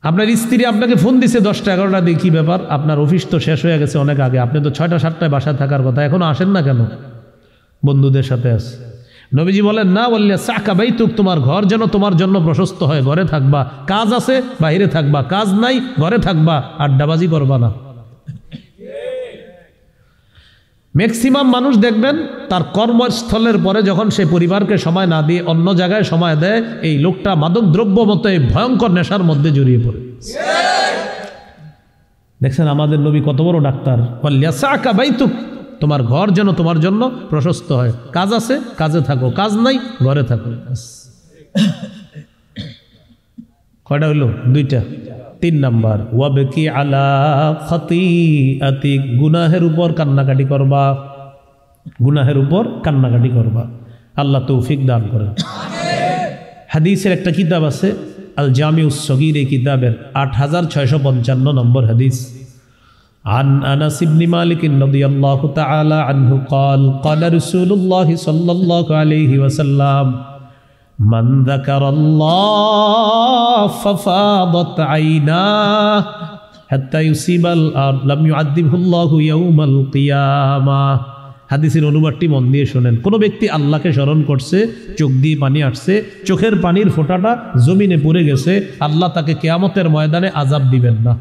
আপনার স্ত্রী আপনাকে ফোন দিছে 10টা 11টা দিয়ে, কি ব্যাপার? আপনার অফিস তো শেষ হয়ে গেছে অনেক আগে, আপনি তো 6টা 7টায় বাসায় থাকার কথা, এখনো আসেন না কেন? বন্ধুদের সাথে আছে। নবীজি বলেন, না বললে সাকা বাইতুক, তোমার ঘর যেন তোমার জন্য প্রশস্ত হয়। ঘরে থাকবা, কাজ আছে বাইরে থাকবা, কাজ নাই ঘরে থাকবা, আড্ডাবাজি করবা না। ম্যাক্সিমাম মানুষ দেখবেন তার কর্মস্থলের পরে যখন সে পরিবারকে সময় না দিয়ে অন্য জায়গায় সময় দেয়, এই লোকটা মাদক দ্রব্য মতো এই ভয়ঙ্কর নেশার মধ্যে জড়িয়ে পড়ে। দেখছেন আমাদের নবী কত বড় ডাক্তার। ওয়ালিয়াসআকা বাইতুক, তোমার ঘর যেন তোমার জন্য প্রশস্ত হয়। কাজ আছে কাজে থাকো, কাজ নাই ঘরে থাকো। কয়টা হইল? 2টা। 3 নাম্বার, ওয়াবকি আলা খাতিআতিক, গুনাহের উপর কান্নাকাটি করবা, গুনাহের উপর কান্নাকাটি করবা। আল্লাহ তৌফিক দান করেন। হাদিসের একটা কিতাব আছে আল জামিউস সগীর, এই কিতাবের 8655 নম্বর হাদিস। عن أنس بن مالك رضي الله تعالى عنه قال قال رسول الله صلى الله عليه وسلم من ذكر الله ففاضت عيناه حتى يصيب الأرض لم يعذبه الله يوم القيامة। হাদিসের অনুবাদটি মন দিয়ে শোনেন। কোনো ব্যক্তি আল্লাহকে স্মরণ করছে, চোখ দিয়ে পানি আসছে, চোখের পানির ফোঁটাটা জমিনে পড়ে গেছে, আল্লাহ তাকে কিয়ামতের ময়দানে আযাব দিবেন না।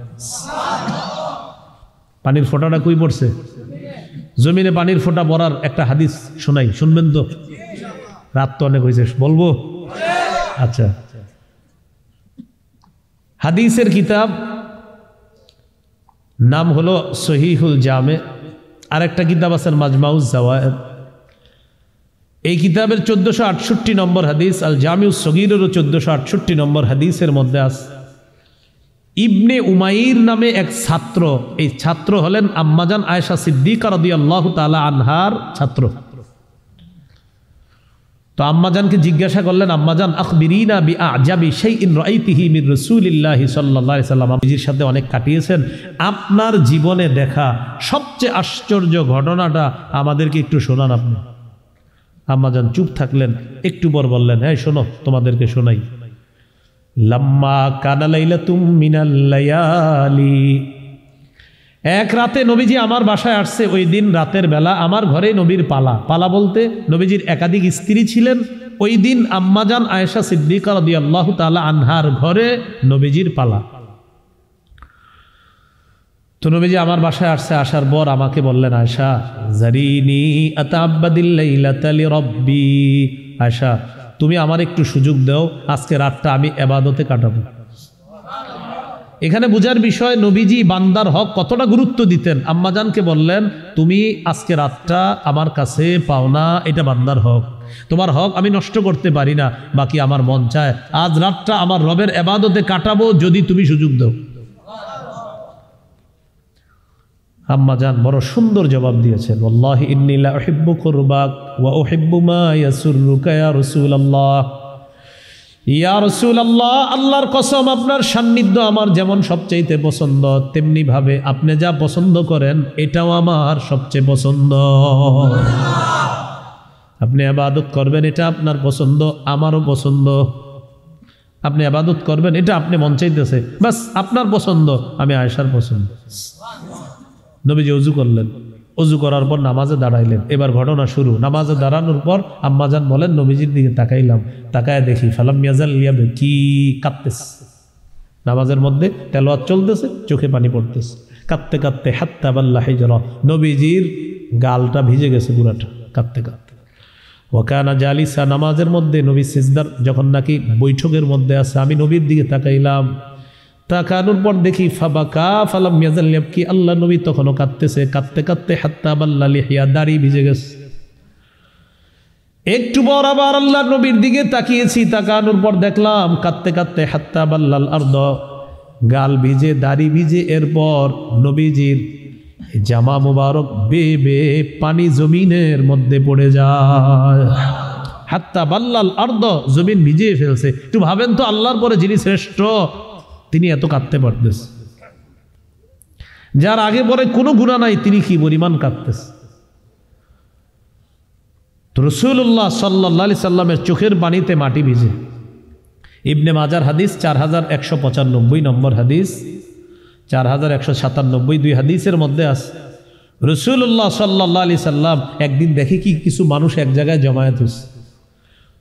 পানির ফোঁটাটা কই পড়ছে? জমিনে পানির ফোঁটা পড়ার একটা হাদিস শোনাই, শুনবেন তো? রাত তো অনেক হয়েছে, বলবো? আচ্ছা, হাদিসের কিতাব নাম হলো সহিহুল জামে, আর একটা কিতাব আছে মাজমাউজ জাওয়ায়েদ। এই কিতাবের 1468 নম্বর হাদিস, আল জামিউস সগীরেরও 1468 নম্বর হাদিসের মধ্যে আছে ইবনে উমাইর নামে এক ছাত্র, এই ছাত্র হলেন আম্মাজান আয়েশা সিদ্দিকা রাদিয়াল্লাহু তাআলা আনহার ছাত্র। তো আম্মাজানকে জিজ্ঞাসা করলেন, আম্মাজান আখবিরিনা বিআজাবি শাইইন রাআইতিহি মির রাসূলিল্লাহি সাল্লাল্লাহু আলাইহি সাল্লাম, নিজের সাথে অনেক কাটিয়েছেন, আপনার জীবনে দেখা সবচেয়ে আশ্চর্য ঘটনাটা আমাদেরকে একটু শোনান আপনি। আম্মাজান চুপ থাকলেন, একটু পর বললেন, হ্যাঁ শোনো, তোমাদেরকে শোনাই। লাম্মা কানা লাইলাতুম মিনাল লায়ালি, এক রাতে নবীজি আমার বাসায় আসছে। ওই দিন রাতের বেলা আমার ঘরে নবীর পালা, পালা বলতে নবীজির একাধিক স্ত্রী ছিলেন। ওই দিন আম্মাজান আয়েশা সিদ্দিকা রাদিয়াল্লাহু তাআলা আনহার ঘরে নবীজির পালা। তো নবীজি আমার বাসায় আসছে, আসার পর আমাকে বললেন, আয়েশা জারিনি আতাআব্বাদিল লাইলাতা লিরাব্বি, আয়েশা তুমি আমার একটু সুযোগ দাও, আজকে রাতটা আমি ইবাদতে কাটাবো। এখানে বুঝার বিষয় নবীজি বান্দার হক কতটা গুরুত্ব দিতেন। আম্মাজানকে বললেন, তুমি আজকে রাতটা আমার কাছে পাও না, এটা বান্দার হক, তোমার হক আমি নষ্ট করতে পারি না, বাকি আমার মন চায় আজ রাতটা আমার রবের ইবাদতে কাটাবো যদি তুমি সুযোগ দাও। আম্মাজান বড় সুন্দর জবাব দিয়েছেন, ওয়াল্লাহি ইন্নী লা উহিব্বু কুরবাক ওয়া উহিব্বু মা ইয়াসুররুকা ইয়া রাসূলুল্লাহ, ইয়া রাসূলুল্লাহ, আল্লাহর কসম আপনার সান্নিধ্য আমার যেমন সবচেয়ে পছন্দ, তেমনি ভাবে আপনি যা পছন্দ করেন এটাও আমার সবচেয়ে পছন্দ। আপনি ইবাদত করবেন, এটা আপনার পছন্দ, আমারও পছন্দ। আপনি ইবাদত করবেন, এটা আপনি মন চাইতেছে, বাস আপনার পছন্দ, আমি আয়েশার পছন্দ। নবীজি ওযু করলেন, ওযু করার পর নামাজে দাঁড়াইলেন। এবার ঘটনা শুরু। নামাজে দাঁড়ানোর পর আম্মাজান বলেন, নবীজির দিকে তাকাইলাম, তাকায় দেখি ফালাম ইয়াজাল ইয়াবকি, কাঁদতেছে। নামাজের মধ্যে তেলাওয়াত চলতেছে, চোখে পানি পড়তেছে, কাঁদতে কাঁদতে হাত্তা বাল্লা হিজরা, নবীজির গালটা ভিজে গেছে পুরাটা কাঁদতে কাঁদতে। ওয়াকানা জালিসা, নামাজের মধ্যে নবী সিজদার যখন নাকি বৈঠকের মধ্যে আছে, আমি নবীর দিকে তাকাইলাম, তাকানোর পর দেখি ফাবাকা ফালাম ইয়াজাল ইয়াবকি, আল্লাহ নবী তখনও কাঁদতেছে, কাঁদতে কাঁদতে হাত্তা বাল্লা লিহিয়া, দাড়ি ভিজে গেছে। একটু পর আবার আল্লাহ নবীর দিকে তাকিয়েছি, তাকানোর পর দেখলাম কাঁদতে কাঁদতে হাত্তা বাল্লাল আরদ, গাল ভিজে, দাড়ি ভিজে। এরপর নবীজির জামা মুবারক বেয়ে বেয়ে পানি জমিনের মধ্যে পড়ে যায়। হাত্তা বাল্লাল আরদ, জমিন ভিজিয়ে ফেলছে। একটু ভাবেন তো, আল্লাহর পরে যিনি শ্রেষ্ঠ, তিনি এত কাঁদতে পারতেছে। যার আগে পরে কোনো গুনাহ নাই, তিনি কি পরিমাণ কাঁদতেছে। তো রাসূলুল্লাহ সাল্লাল্লাহু আলাইহি সাল্লামের চোখের পানিতে মাটি ভিজে। ইবনে মাজার হাদিস 4195 নম্বর হাদিস, 4197, 2 হাদিসের মধ্যে আছে। রাসূলুল্লাহ সাল্লাল্লাহু আলাইহি সাল্লাম একদিন দেখে কি কিছু মানুষ এক জায়গায় জমায়েত হয়েছে।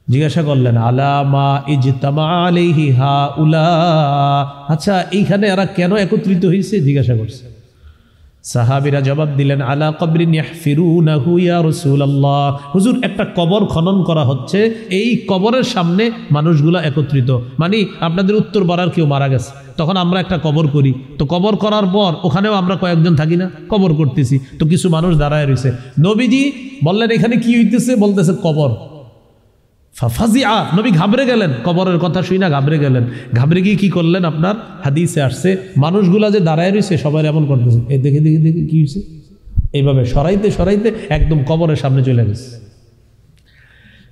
জিজ্ঞাসা করলেন, আলামা ইজতামা আলাইহি হাউলা, আচ্ছা এইখানে এরা কেন একত্রিত হয়েছে জিজ্ঞাসা করছে। সাহাবীরা জবাব দিলেন, আলা কবরিন ইয়াহফিরুনাহু ইয়া রাসূলুল্লাহ, হুজুর একটা কবর খনন করা হচ্ছে, এই কবরের সামনে মানুষগুলা একত্রিত, মানে আপনাদের উত্তর পাড়ার কেউ মারা গেছে, তখন আমরা একটা কবর করি, তো কবর করার পর ওখানেও আমরা কয়েকজন থাকি না, কবর করতেছি, তো কিছু মানুষ দাঁড়ায় রয়েছে। নবীজি বললেন, এখানে কি হইতেছে? বলতেছে কবর। ফাজিআ, নবী ঘাবড়ে গেলেন, কবরের কথা শুই না ঘাবড়ে গেলেন। ঘাবড়ে গিয়ে কি করলেন? আপনার হাদিসে আসছে, মানুষগুলা যে দাঁড়ায় রয়েছে সবাই এমন করতেছে, এ দেখে দেখে দেখে কি হয়েছে, এইভাবে সরাইতে সরাইতে একদম কবরের সামনে চলে গেছে।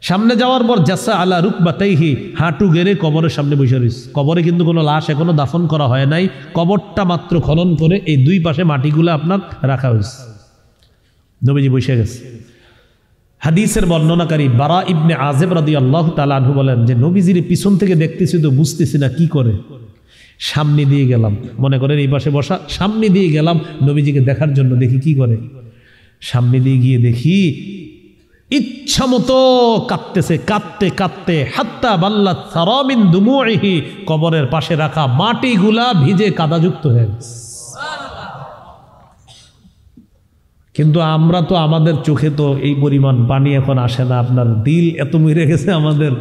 সামনে যাওয়ার পর জাসা আলা রুকবাতাইহি, হাঁটু গেড়ে কবরের সামনে বসে রয়েছে। কবরে কিন্তু কোনো লাশ এখনো দাফন করা হয় নাই, কবরটা মাত্র খনন করে এই দুই পাশে মাটিগুলো আপনার রাখা হয়েছে। নবীজি বসে গেছে। হাদিসের বর্ণনাকারী বারা ইবনে আযিব রাদিয়াল্লাহু তাআলা আনহু বলেন যে নবীজির পিছন থেকে দেখতেছি তো বুঝতেছি না কি করে, সামনে দিয়ে গেলাম, মনে করেন এই পাশে বসা, সামনে দিয়ে গেলাম নবীজিকে দেখার জন্য, দেখি কি করে। সামনে দিয়ে গিয়ে দেখি ইচ্ছা মতো কাঁদতেছে, কাঁদতে কাঁদতে হাত্তা বাল্লাত সারা মিন দুমুইহি, কবরের পাশে রাখা মাটিগুলা ভিজে কাদাযুক্ত হয়ে গেছে। কিন্তু আমরা তো, আমাদের চোখে তো এই পরিমাণ পানি এখন আসে না, আপনার দিল এত মরে গেছে আমাদের।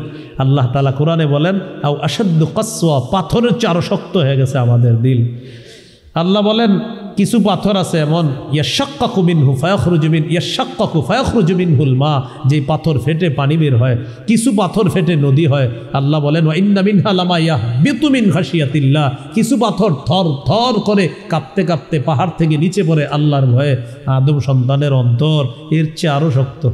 আল্লাহ তাআলা কোরআনে বলেন, আও আশাদ্দু কাসওয়া, পাথরের চেয়ে আরো শক্ত হয়ে গেছে আমাদের দিল। আল্লাহ বলেন কিছু পাথর আছে এমন, ইয়াশাক্কাকু মিনহু ফায়াখরুজু মিনহুল মা, যে পাথর ফেটে পানি বের হয়। কিছু পাথর ফেটে নদী হয়। আল্লাহ বলেন, ওয়া ইন্না মিনহা লামা ইয়াহবিতু মিন খাশিয়াতিল্লাহ, কিছু পাথর থর থর করে কাঁপতে কাঁপতে পাহাড় থেকে নিচে পড়ে আল্লাহর ভয়ে। আদম সন্তানের অন্তর এর চেয়ে আরো শক্ত।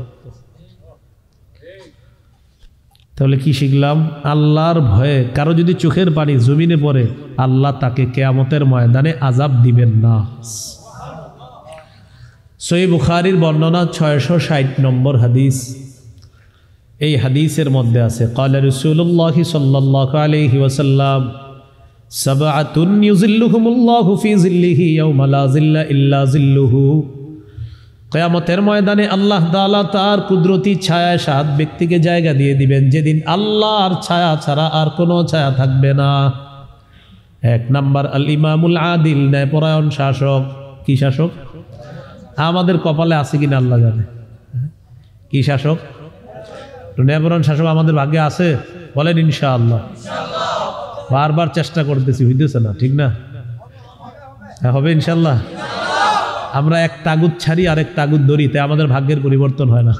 তাহলে কি শিখলাম? আল্লাহর ভয়ে কারো যদি চোখের পানি জমিনে পড়ে, আল্লাহ তাকে কিয়ামতের ময়দানে আযাব দিবেন না। সহিহ বুখারীর বর্ণনা 660 নম্বর হাদিস। এই হাদিসের মধ্যে আছে, ক্বালা রাসূলুল্লাহ সাল্লাল্লাহু আলাইহি ওয়াসাল্লাম, সাবআতুন ইউযিল্লুহুমুল্লাহু ফি যিল্লিহি ইয়াওমা লা যিল্লা ইল্লা যিল্লুহু, কিয়ামতের ময়দানে আল্লাহ তাআলা তার কুদরতি ছায়ায় 7 ব্যক্তিকে জায়গা দিয়ে দিবেন, যেদিন আল্লাহর ছায়া ছাড়া আর কোনো ছায়া থাকবে না। 1 নাম্বার আল ইমামুল আদিল, ন্যায়পরায়ণ শাসক। কি শাসক? আমাদের কপালে আছে কিনা আল্লাহ জানে। কি শাসক? ন্যায়পরায়ণ শাসক আমাদের ভাগ্যে আছে? বলেন ইনশাআল্লাহ। বারবার চেষ্টা করতেছি, হইতেছে না, ঠিক না? হবে ইনশাআল্লাহ। আমরা এক তাগুত ছাড়ি আর এক তাগুত ধরি, তাই আমাদের ভাগ্যের পরিবর্তন হয় না।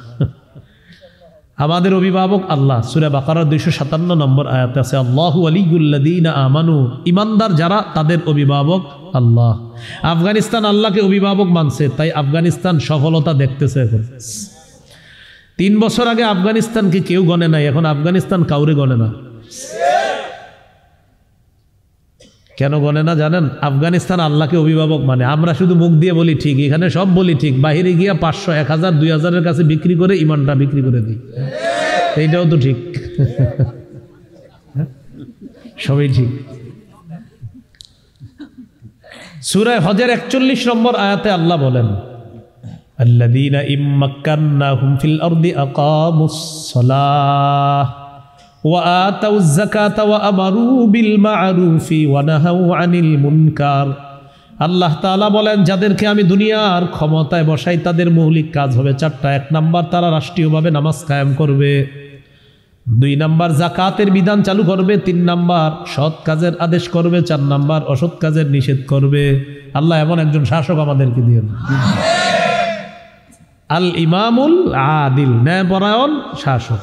আমাদের অভিভাবক আল্লাহ। সূরা বাকারার 257 নম্বর আয়াতে আছে, আল্লাহু ওয়ালিয়ুল্লাযীনা আমানু, ঈমানদার যারা তাদের অভিভাবক আল্লাহ। আফগানিস্তান আল্লাহকে অভিভাবক মানছে, তাই আফগানিস্তান সফলতা দেখতেছে এখন। 3 বছর আগে আফগানিস্তানকে কেউ গণে নাই, এখন আফগানিস্তান কাউরে গণে না। কেন গণে না জানেন? আফগানিস্তান আল্লাহকে অভিভাবক মানে, আমরা শুধু মুখ দিয়ে বলি ঠিক, এখানে সব বলি ঠিক, বাহিরে গিয়া 500, 1000, 2000-এর কাছে বিক্রি করে ইমানটা বিক্রি করে দিই। এইটাও তো ঠিক, সবই ঠিক। সূরা হজের 41 নম্বর আয়াতে আল্লাহ বলেন, আল্লাযীনা ইম্মাক্কান্নাহুম ফিল আরদি আকামুস সালাহ ওয়া আতাউয যাকাতা ওয়া আমারু বিল মা'রুফি ওয়া নাহাউ আনিল মুনকার। আল্লাহ তাআলা বলেন, যাদেরকে আমি দুনিয়ার ক্ষমতায় বসাই তাদের মৌলিক কাজ হবে 4টা। 1 নাম্বার, তারা রাষ্ট্রীয়ভাবে নামাজ কায়েম করবে। 2 নাম্বার, যাকাতের বিধান চালু করবে। 3 নাম্বার, সৎ কাজের আদেশ করবে। 4 নাম্বার, অসৎ কাজের নিষেধ করবে। আল্লাহ এমন একজন শাসক আমাদেরকে দিয়েন। আল ইমামুল আদিল, ন্যায়পরায়ণ শাসক।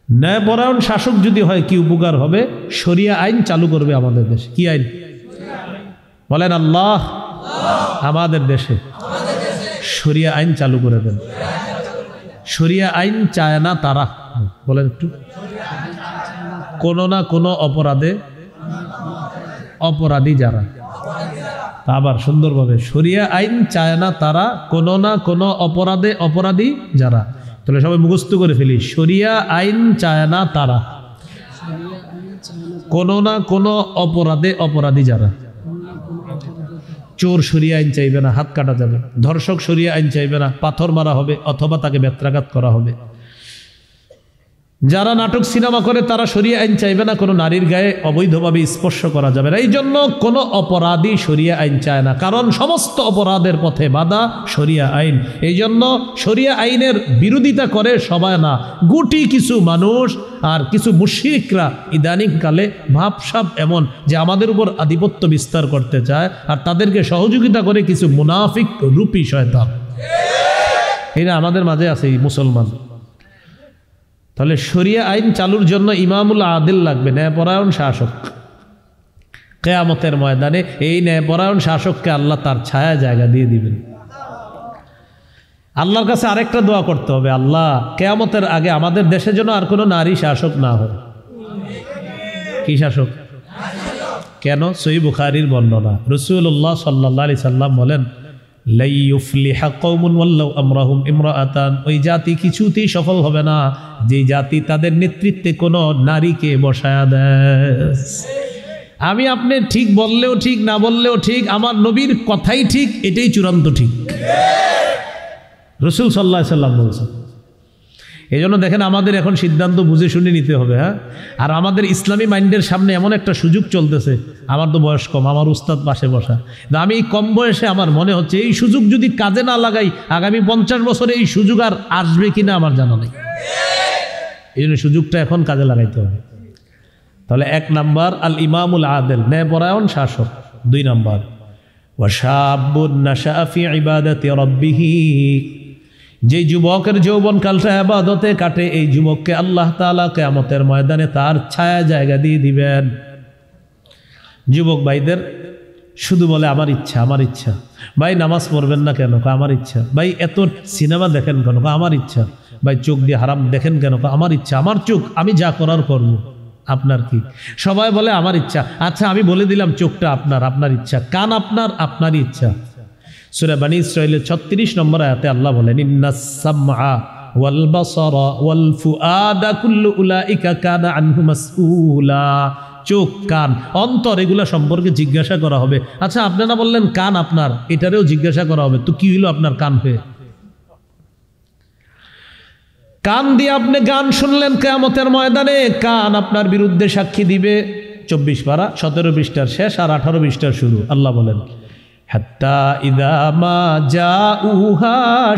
ন্যায়পরায়ণ শাসক যদি হয় কি উপকার হবে? শরিয়া আইন চালু করবে আমাদের দেশে। কি আইন বলেন? আল্লাহ আমাদের দেশে শরিয়া আইন চালু করে দেন। শরিয়া আইন চায় না তারা, বলেন একটু, কোনো না কোনো অপরাধে অপরাধী যারা। আবার সুন্দরভাবে, শরিয়া আইন চায় না তারা, কোনো না কোনো অপরাধে অপরাধী যারা। তাহলে সবাই মুখস্থ করে ফেলি, শরিয়া আইন চায় না তারা, কোনো না কোনো অপরাধে অপরাধী যারা। চোর শরিয়া আইন চাইবে না, হাত কাটা যাবে। ধর্ষক শরিয়া আইন চাইবে না, পাথর মারা হবে অথবা তাকে বেত্রাঘাত করা হবে। যারা নাটক সিনেমা করে তারা শরিয়া আইন চাইবে না, কোনো নারীর গায়ে অবৈধভাবে স্পর্শ করা যাবে না। এই জন্য কোনো অপরাধী শরিয়া আইন চায় না, কারণ সমস্ত অপরাধের পথে বাধা শরিয়া আইন। এই জন্য শরিয়া আইনের বিরোধিতা করে সবাই না, গুটি কিছু মানুষ আর কিছু মুশরিকরা ইদানিংকালে ভাবসাব এমন যে আমাদের উপর আধিপত্য বিস্তার করতে চায়, আর তাদেরকে সহযোগিতা করে কিছু মুনাফিক রূপী শয়তান। এরা আমাদের মাঝে আছে, এই মুসলমান। তাহলে শরিয়া আইন চালুর জন্য ইমামুল আদিল লাগবে, ন্যায়পরায়ণ শাসক। কিয়ামতের ময়দানে এই ন্যায়পরায়ণ শাসককে আল্লাহ তার ছায়া জায়গা দিয়ে দিবেন। আল্লাহর কাছে আরেকটা দোয়া করতে হবে, আল্লাহ কিয়ামতের আগে আমাদের দেশে যেন আর কোনো নারী শাসক না হয়। কি শাসক? কেন? সহিহ বুখারীর বর্ণনা, রাসূলুল্লাহ সাল্লাল্লাহু আলাইহি সাল্লাম বলেন, লাই ইউফলিহা কওমুন ওয়াল্লাউ আমরাহুম ইমরাআতান। ওই জাতি কিছুতেই সফল হবে না যে জাতি তাদের নেতৃত্বে কোনো নারীকে বসায়া দেয়। আমি আপনি ঠিক বললেও ঠিক, না বললেও ঠিক, আমার নবীর কথাই ঠিক, এটাই চূড়ান্ত ঠিক। রাসূল সাল্লাল্লাহু আলাইহি সাল্লাম বলছেন। এই জন্য দেখেন আমাদের এখন সিদ্ধান্ত বুঝে শুনে নিতে হবে। হ্যাঁ, আর আমাদের ইসলামী মাইন্ডের সামনে এমন একটা সুযোগ চলতেছে। আমার তো বয়স কম, আমার উস্তাদ পাশে বসা, আমি কম বয়সে আমার মনে হচ্ছে এই সুযোগ যদি কাজে না লাগাই আগামী 50 বছরে এই সুযোগ আর আসবে কিনা আমার জানা নেই। এই জন্য সুযোগটা এখন কাজে লাগাইতে হবে। তাহলে 1 নাম্বার আল ইমামুল আদিল, ন্যায়পরায়ণ শাসক। 2 নাম্বার ওয়াশাবুন নাশা ফি ইবাদাতি রাব্বিহি, যে যুবকের যৌবনকালটা ইবাদতে কাটে, এই যুবককে আল্লাহ তাআলা কিয়ামতের ময়দানে তার ছায়া জায়গা দিয়ে দিবেন। যুবক ভাইদের শুধু বলে আমার ইচ্ছা, আমার ইচ্ছা। ভাই নামাজ পড়বেন না কেন? আমার ইচ্ছা। ভাই এত সিনেমা দেখেন কেন? আমার ইচ্ছা। ভাই চোখ দিয়ে হারাম দেখেন কেন? আমার ইচ্ছা। আমার চোখ, আমি যা করার করব। আপনার কি? সবাই বলে আমার ইচ্ছা। আচ্ছা আমি বলে দিলাম চোখটা আপনার, আপনার ইচ্ছা। কান আপনার, আপনারই ইচ্ছা। সূরা বনী ইসরাঈলের 36 নম্বর আয়াতে আল্লাহ বলেন, ইন্নাস সামআ ওয়াল বাসারা ওয়াল ফুআদা কুল্লু উলাইকা কানা আনহু মাসউলা। চোখ, কান, অন্তর, এগুলা সম্পর্কে জিজ্ঞাসা করা হবে। আচ্ছা আপনারা বললেন কান আপনার, এটারেও জিজ্ঞাসা করা হবে। তো কি হইল আপনার কান হয়ে? কান দিয়ে আপনি গান শুনলেন কিয়ামতের ময়দানে, কান আপনার বিরুদ্ধে সাক্ষী দিবে। 24 পারা 17 পৃষ্ঠার শেষ আর 18 পৃষ্ঠার শুরু। আল্লাহ বলেন, হাত্তা ইযা মা জাউহা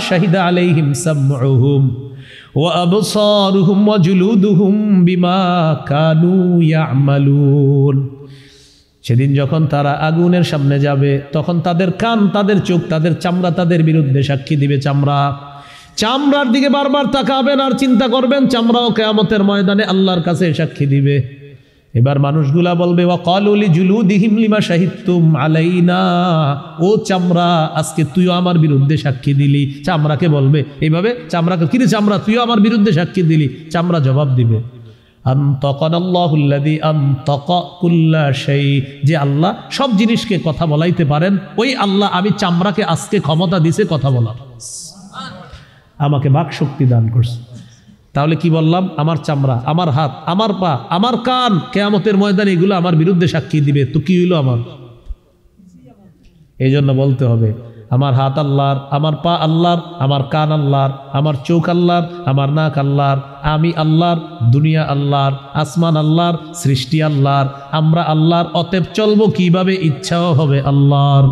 শাহিদা আলাইহিম সামউহুম ওয়া আবসারুহুম ওয়া জুলুদুহুম বিমা কানু ইয়ামালুন। সেদিন যখন তারা আগুনের সামনে যাবে তখন তাদের কান, তাদের চোখ, তাদের চামড়া তাদের বিরুদ্ধে সাক্ষী দিবে। চামড়ার দিকে বারবার তাকাবেন আর চিন্তা করবেন, চামড়াও কিয়ামতের ময়দানে আল্লাহর কাছে সাক্ষী দিবে। এবার মানুষগুলা বলবে, ওয়াকালু লিজুলুদিহিম লিমা শাহিদতুম আলাইনা। ও চামড়া, আজকে তুইও আমার বিরুদ্ধে সাক্ষী দিলি। চামড়াকে বলবে এইভাবে, চামড়াকে, কিরে চামড়া তুইও আমার বিরুদ্ধে সাক্ষী দিলি। চামড়া জবাব দিবে, আনতাকানাল্লাহুল্লাযী আনতাকা কুল্লা শাই, যে আল্লাহ সব জিনিসকে কথা বলাইতে পারেন, ওই আল্লাহ আমি চামড়াকে আজকে ক্ষমতা দিছে কথা বলার, আমাকে বাক শক্তি দান করছে। তাহলে কি বললাম? আমার চামড়া, আমার হাত, আমার পা, আমার কান কিয়ামতের ময়দানে এগুলো আমার বিরুদ্ধে সাক্ষী দিবে, তো কি হইল আমার? এই জন্য বলতে হবে আমার হাত আল্লাহর, আমার পা আল্লাহর, আমার কান আল্লাহর, আমার চোখ আল্লাহর, আমার নাক আল্লাহর, আমি আল্লাহর, দুনিয়া আল্লাহর, আসমান আল্লাহর, সৃষ্টি আল্লাহর, আমরা আল্লাহর। অতএব চলবো কিভাবে? ইচ্ছাও হবে আল্লাহর।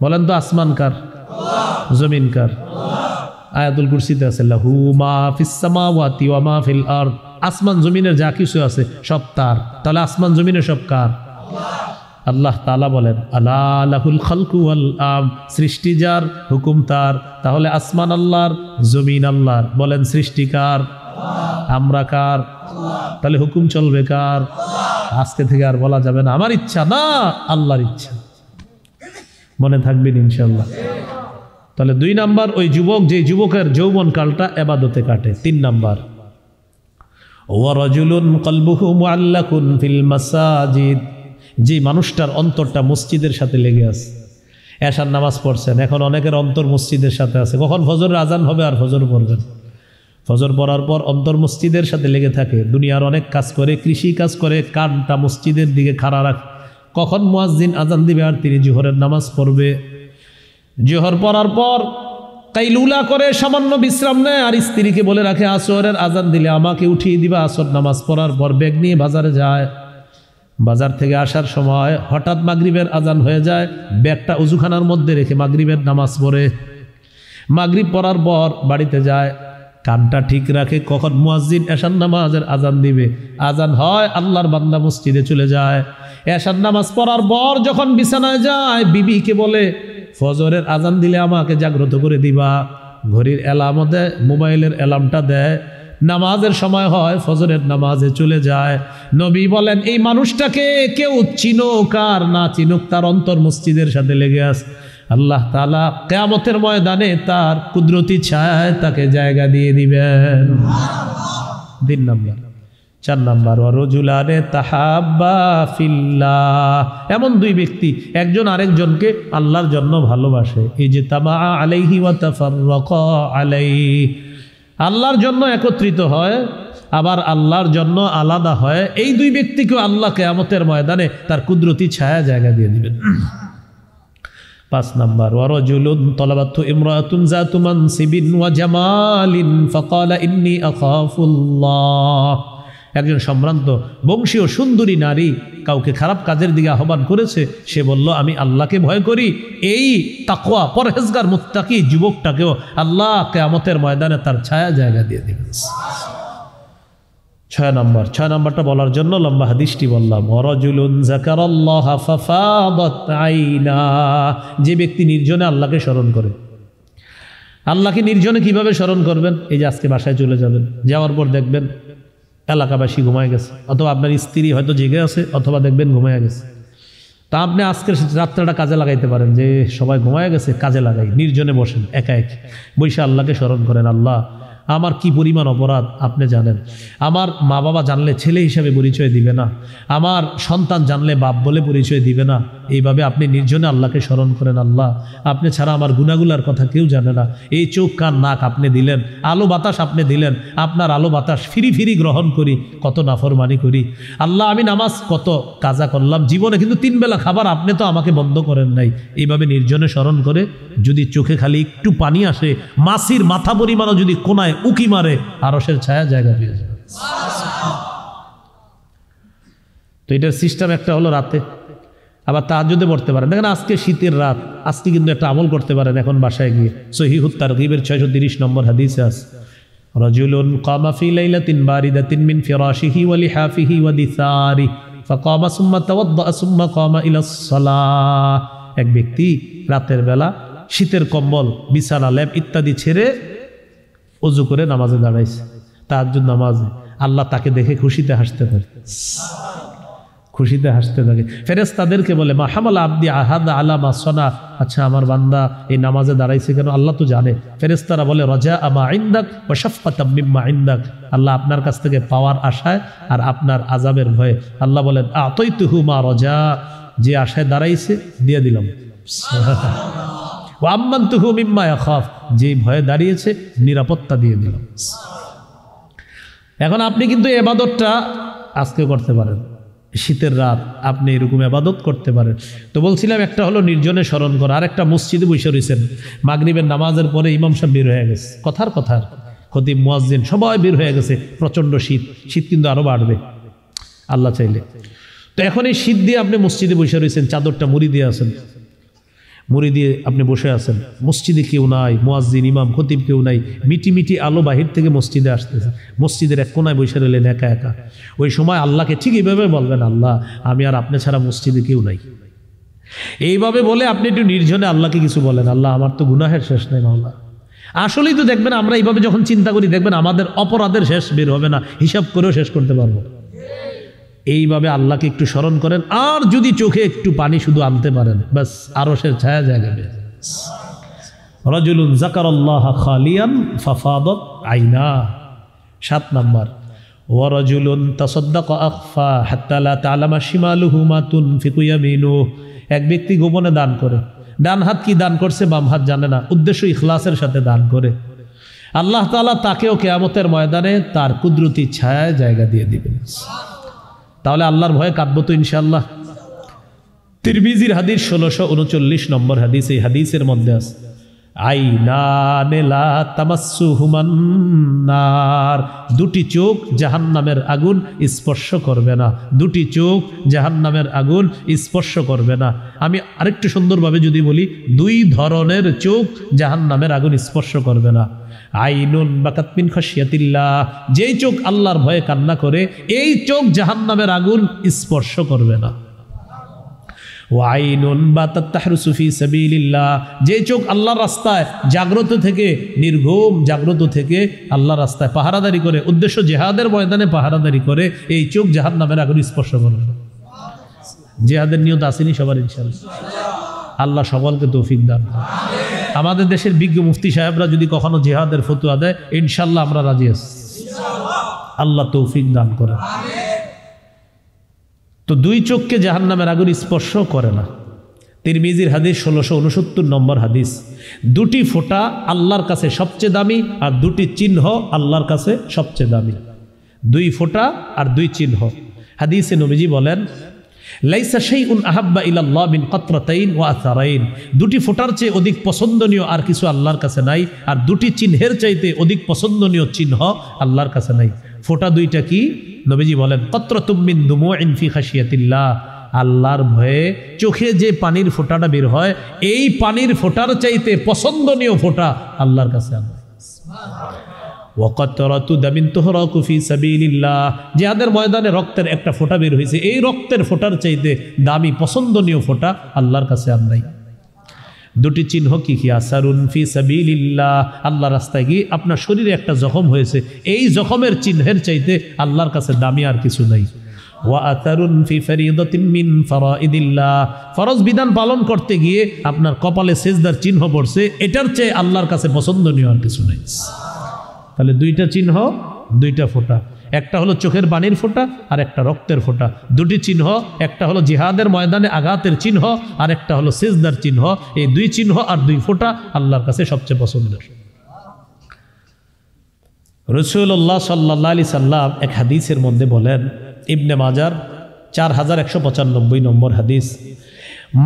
বলেন তো আসমান কার? জমিন কার? আয়াতুল কুরসিতে আছে লাহু মা ফিস সামাওয়াতি ওয়া মা ফিল আরদ, আসমান জমিনের যা কিছু আছে সব তার। তাহলে আসমান জমিনের সব কার? আল্লাহ তাআলা বলেন আলা লাহুল খালকু ওয়াল আমর, সৃষ্টি যার, হুকুম তার। তাহলে আসমান আল্লাহর, জমিন আল্লাহর। বলেন সৃষ্টি কার? আমরা কার? তাহলে হুকুম চলবে কার? আজকে থেকে আর বলা যাবে না আমার ইচ্ছা, না আল্লাহর ইচ্ছা। মনে থাকবেন ইনশাআল্লাহ। তাহলে 2 নাম্বার, ওই যুবক, যে যুবকের যৌবন কালটা ইবাদতে কাটে। 3 নাম্বার ওয়া রাজুলুন কলবুহু মুআল্লাকুন ফিল মাসাজিদ, যে মানুষটার অন্তরটা মসজিদের সাথে লেগে আছে। এশার নামাজ পড়ছেন, এখন অনেকের অন্তর মসজিদের সাথে আছে। কখন ফজরের আজান হবে আর ফজর পড়বেন, ফজর পড়ার পর অন্তর মসজিদের সাথে লেগে থাকে। দুনিয়ার অনেক কাজ করে, কৃষি কাজ করে, কানটা মসজিদের দিকে খাড়া রাখ। কখন মুয়াজ্জিন আজান দিবে আর তিনি জোহরের নামাজ পড়বে। জোহর পড়ার পর কাইলুলা করে, সামান্য বিশ্রাম নেয়, আর স্ত্রীকে বলে রাখে আসরের আজান দিলে আমাকে উঠিয়ে দিবা। আসর নামাজ পড়ার পর ব্যাগ নিয়ে বাজারে যায়। বাজার থেকে আসার সময় হঠাৎ মাগরিবের আজান হয়ে যায়, ব্যাগটা উজুখানার মধ্যে রেখে মাগরিবের নামাজ পড়ে। মাগরিব পড়ার পর বাড়িতে যায়, কানটা ঠিক রাখে কখন মুয়াজ্জিন এশার নামাজের আজান দিবে। আজান হয়, আল্লাহর বান্দা মসজিদে চলে যায়। এশার নামাজ পড়ার পর যখন বিছানায় যায়, বিবিকে বলে ফজরের আজান দিলে আমাকে জাগ্রত করে দিবা। ঘড়ির অ্যালার্মও দেয়, মোবাইলের অ্যালার্মটা দেয়। নামাজের সময় হয়, ফজরের নামাজে চলে যায়। নবী বলেন এই মানুষটাকে কেউ চিনুক আর না চিনুক, তার অন্তর মসজিদের সাথে লেগে আছে। আল্লাহ তাআলা কিয়ামতের ময়দানে তার কুদরতি ছায়ায় তাকে জায়গা দিয়ে দিবেন। 3 নাম্বার। 4 নাম্বার ওয়া রাজুলানে তাহাব্বা ফিল্লাহ, এমন 2 ব্যক্তি একজন আরেকজনকে আল্লাহর জন্য ভালোবাসে। ইজতামা আলাইহি ওয়া তাফাররাকা আলাইহি, আল্লাহর জন্য একত্রিত হয়, আবার আল্লাহর জন্য আলাদা হয়। এই 2 ব্যক্তিকে আল্লাহ কিয়ামতের ময়দানে তার কুদরতি ছায়া জায়গা দিয়ে দিবেন। 5 নাম্বার ওয়া রাজুলুন তালাবাতু ইমরাতুন যাতু মানসিবিন ওয়া জামালিন ফাকালা ইন্নী আখাফুল্লাহ, একজন সম্ভ্রান্ত বংশীয় সুন্দরী নারী কাউকে খারাপ কাজের দিকে আহ্বান করেছে, সে বলল আমি আল্লাহকে ভয় করি। এই তাকওয়া পরহেজগার মুত্তাকি যুবকটাকেও আল্লাহ কিয়ামতের ময়দানে তার ছায়া জায়গা দিয়ে দিবেন। 6 নাম্বার। 6 নাম্বারটা বলার জন্য লম্বা হাদিসটি বললাম। ওয়ারাজুলুন যাকারাল্লাহা ফাফাদাত আইনা, যে ব্যক্তি নির্জনে আল্লাহকে স্মরণ করে। আল্লাহকে নির্জনে কিভাবে স্মরণ করবেন? এই যে আজকে বাসায় চলে যাবেন, যাওয়ার পর দেখবেন এলাকাবাসী ঘুমায় গেছে, অথবা আপনার স্ত্রী হয়তো জেগে আছে, অথবা দেখবেন ঘুমায় গেছে। তা আপনি আজকের রাত্রেটা কাজে লাগাইতে পারেন, যে সবাই ঘুমায় গেছে, কাজে লাগাই, নির্জনে বসেন, একা এক বৈশা আল্লাহকে স্মরণ করেন। আল্লাহ আমার কি পরিমাণ অপরাধ আপনি জানেন। আমার মা বাবা জানলে ছেলে হিসাবে পরিচয় দিবে না, আমার সন্তান জানলে বাপ বলে পরিচয় দিবে না। এইভাবে আপনি নির্জনে আল্লাহকে স্মরণ করেন। আল্লাহ আপনি ছাড়া আমার গুনাহগুলার কথা কেউ জানে না। এই চোখ কান নাক আপনি দিলেন, আলো বাতাস আপনি দিলেন, আপনার আলো বাতাস ফিরি ফিরি গ্রহণ করি, কত নাফরমানি করি। আল্লাহ আমি নামাজ কত কাজা করলাম জীবনে, কিন্তু 3 বেলা খাবার আপনি তো আমাকে বন্ধ করেন নাই। এইভাবে নির্জনে স্মরণ করে যদি চোখে খালি একটু পানি আসে, মাছির মাথা পরিমাণও যদি কোনায় উকি মারে, আরশের ছায়া জায়গা পেয়ে যাবে। তো এটার সিস্টেম একটা হলো রাতে, আবার তাহাজ্জুদে পড়তে পারেন। দেখেন আজকে শীতের রাত, আজকে কিন্তু একটা আমল করতে পারেন এখন বাসায় গিয়ে। সহিহুত তারগীবের 630 নম্বর হাদিসে আছে, রাজুলুন কামা ফি লাইলাতিন বারিদাতিন মিন ফিরাশিহি ওয়া লিহাফিহি ওয়া দিসারি ফাকামা সুম্মা তাওয়াদ্দা সুম্মা কামা ইলাস সালাহ, এক ব্যক্তি রাতের বেলা শীতের কম্বল, বিছানা, লেপ ইত্যাদি ছেড়ে ওযু করে নামাজে দাঁড়াইছে, তাহাজ্জুদ নামাজে। আল্লাহ তাকে দেখে খুশিতে হাসতে পারে। খুশিতে হাসতে থাকে। ফেরেশতাদেরকে বলে মা হামালা আবদি আহাদা আলা মা সনা, আচ্ছা আমার বান্দা এই নামাজে দাঁড়াইছে কেন? আল্লাহ তো জানে। ফেরেশতারা বলে রাজা আমা ইনদাক ওয়া শাফকাতাম মিম্মা ইনদাক, আল্লাহ আপনার কাছ থেকে পাওয়ার আশায় আর আপনার আযাবের ভয়ে। আল্লাহ বলেন আতাইতুহু মা রাজা, যে আশায় দাঁড়াইছে দিয়ে দিলাম। ওয়া আম্মানতুহু মিম্মা ইয়াখাফ, যে ভয়ে দাঁড়িয়েছে নিরাপত্তা দিয়ে দিলাম। এখন আপনি কিন্তু ইবাদতটা আজকে করতে পারেন, শীতের রাত আপনি এরকম ইবাদত করতে পারেন। তো বলছিলাম একটা হলো নির্জনে স্মরণ করা, আর একটা মসজিদে বসে রয়েছেন, মাগরিবের নামাজের পরে ইমাম সাহেব বের হয়ে গেছে, কথার খতিব মুয়াজ্জিন সবাই বের হয়ে গেছে, প্রচণ্ড শীত, শীত কিন্তু আরও বাড়বে আল্লাহ চাইলে। তো এখন এই শীত দিয়ে আপনি মসজিদে বসে রয়েছেন, চাদরটা মুড়ি দিয়ে আছেন, মুড়ি দিয়ে আপনি বসে আছেন, মসজিদে কেউ নাই, মুয়াজ্জিন ইমাম খতিব কেউ নাই, মিটি মিটি আলো বাহির থেকে মসজিদে আসতেছে, মসজিদের এক কোনায় বসে রইলেন একা একা। ওই সময় আল্লাহকে ঠিক এইভাবে বলবেন, আল্লাহ আমি আর আপনি ছাড়া মসজিদে কেউ নাই। এইভাবে বলে আপনি একটু নির্জনে আল্লাহকে কিছু বলেন, আল্লাহ আমার তো গুনাহের শেষ নেই মাওলা। আসলেই তো দেখবেন আমরা এইভাবে যখন চিন্তা করি, দেখবেন আমাদের অপরাধের শেষ বের হবে না, হিসাব করেও শেষ করতে পারবো। এইভাবে আল্লাহকে একটু স্মরণ করেন, আর যদি চোখে একটু পানি শুধু আনতে পারেন, বাস আরশের ছায়া জায়গাবে। রাজুলুন যাকারাল্লাহ খালিয়ান ফাফাদাত আইনা। 7 নাম্বার, ওয়া রাজুলুন তাসাদ্দাকা আখফা হাত্তা লা তা'লামা শিমালুহু মা তুনফিকু ইয়ামিনুহু। এক ব্যক্তি গোপনে দান করে, ডান হাত কি দান করছে বাম হাত জানে না, উদ্দেশ্য ইখলাসের সাথে দান করে, আল্লাহ তাআলা তাকেও কিয়ামতের ময়দানে তার কুদরতি ছায়ায় জায়গা দিয়ে দিবেন। তাহলে আল্লাহর ভয়ে কাঁদবো তো ইনশাআল্লাহ। তিরমিজির হাদিস 1639 নম্বর হাদিস, এই হাদিসের মধ্যে আছে আইনানে লা তামাসসুহুমান নার, দুটি চোখ জাহান্নামের আগুন স্পর্শ করবে না, দুটি চোখ জাহান্নামের আগুন স্পর্শ করবে না। আমি আরেকটু সুন্দরভাবে যদি বলি, 2 ধরনের চোখ জাহান্নামের আগুন স্পর্শ করবে না। আইনুন বাকাত মিন খাশিয়াতিল্লাহ, যেই চোখ আল্লাহর ভয়ে কান্না করে, এই চোখ জাহান্নামের আগুন স্পর্শ করবে না। ওয়া আইনুন বাতাত তাহরুসু ফি সাবিলিল্লাহ, যে চোখ আল্লাহর রাস্তায় জাগ্রত থেকে, নির্ঘুম জাগ্রত থেকে আল্লাহর রাস্তায় পাহারাদারি করে, উদ্দেশ্য জিহাদের ময়দানে পাহারাদারি করে, এই চোখ জাহান্নামের আগুন স্পর্শ করবে না। জিহাদের নিয়ত আসেনি সবার ইনশাআল্লাহ। আল্লাহ সকলকে তৌফিক দান করুন। আমাদের দেশের বিজ্ঞ মুফতি সাহেবরা যদি কখনো জিহাদের ফতোয়া দেয়, ইনশাআল্লাহ আমরা রাজি আছি, আল্লাহ তৌফিক দান করেন। তো 2 চোখকে জাহান্নামের আগুন স্পর্শ করে না। তিরমিজির হাদিস 1669 নম্বর হাদিস, 2টি ফোঁটা আল্লাহর কাছে সবচেয়ে দামি, আর 2টি চিহ্ন আল্লাহর কাছে সবচেয়ে দামি। 2 ফোঁটা আর 2 চিহ্ন। হাদিসে নবীজি বলেন লাইসা শাইউন আহাব্বা ইলাল্লাহ মিন কাতরাতাইন ওয়া আসারাইন, 2টি ফোঁটার চেয়ে অধিক পছন্দনীয় আর কিছু আল্লাহর কাছে নাই, আর 2টি চিহ্নের চাইতে অধিক পছন্দনীয় চিহ্ন আল্লাহর কাছে নাই। ফোঁটা 2টা কি? নবীজি বলেন কাতরাতুম মিন দুমুইন ফি খাশিয়াতিল্লাহ, আল্লাহর ভয়ে চোখে যে পানির ফোঁটাটা বের হয়, এই পানির ফোঁটার চাইতে পছন্দনীয় ফোঁটা আল্লাহর কাছে নাই। ওয়াকাতরাতু দামিন তুহরাকু ফি সাবিলিল্লাহ, জিহাদের ময়দানে রক্তের একটা ফোঁটা বের হয়েছে, এই রক্তের ফোঁটার চাইতে দামি পছন্দনীয় ফোঁটা আল্লাহর কাছে আর নাই। 2টি চিহ্ন কি কি? আসারুন ফি সাবিলিল্লাহ, আল্লাহর রাস্তায় গিয়ে আপনার শরীরে একটা জখম হয়েছে, এই জখমের চিহ্নের চাইতে আল্লাহর কাছে দামি আর কিছু নাই। ওয়া আতারুন ফি ফরিদাতিন মিন ফারাইদিল্লাহ, ফরজ বিধান পালন করতে গিয়ে আপনার কপালে সেজদার চিহ্ন পড়ছে, এটার চেয়ে আল্লাহর কাছে পছন্দনীয় আর কিছু নাই। তাহলে 2টা চিহ্ন, 2টা ফোঁটা, একটা হলো চোখের পানির ফোঁটা আর একটা রক্তের ফোঁটা। 2টি চিহ্ন, একটা হলো জিহাদের ময়দানে আঘাতের চিহ্ন, আর একটা হলো সিজদার চিহ্ন। এই 2 চিহ্ন আর 2 ফোঁটা আল্লাহর কাছে সবচেয়ে পছন্দের। রাসূলুল্লাহ সাল্লাল্লাহু আলাইহি সাল্লাম এক হাদিসের মধ্যে বলেন, ইবনে মাজার 4195 নম্বর হাদিস,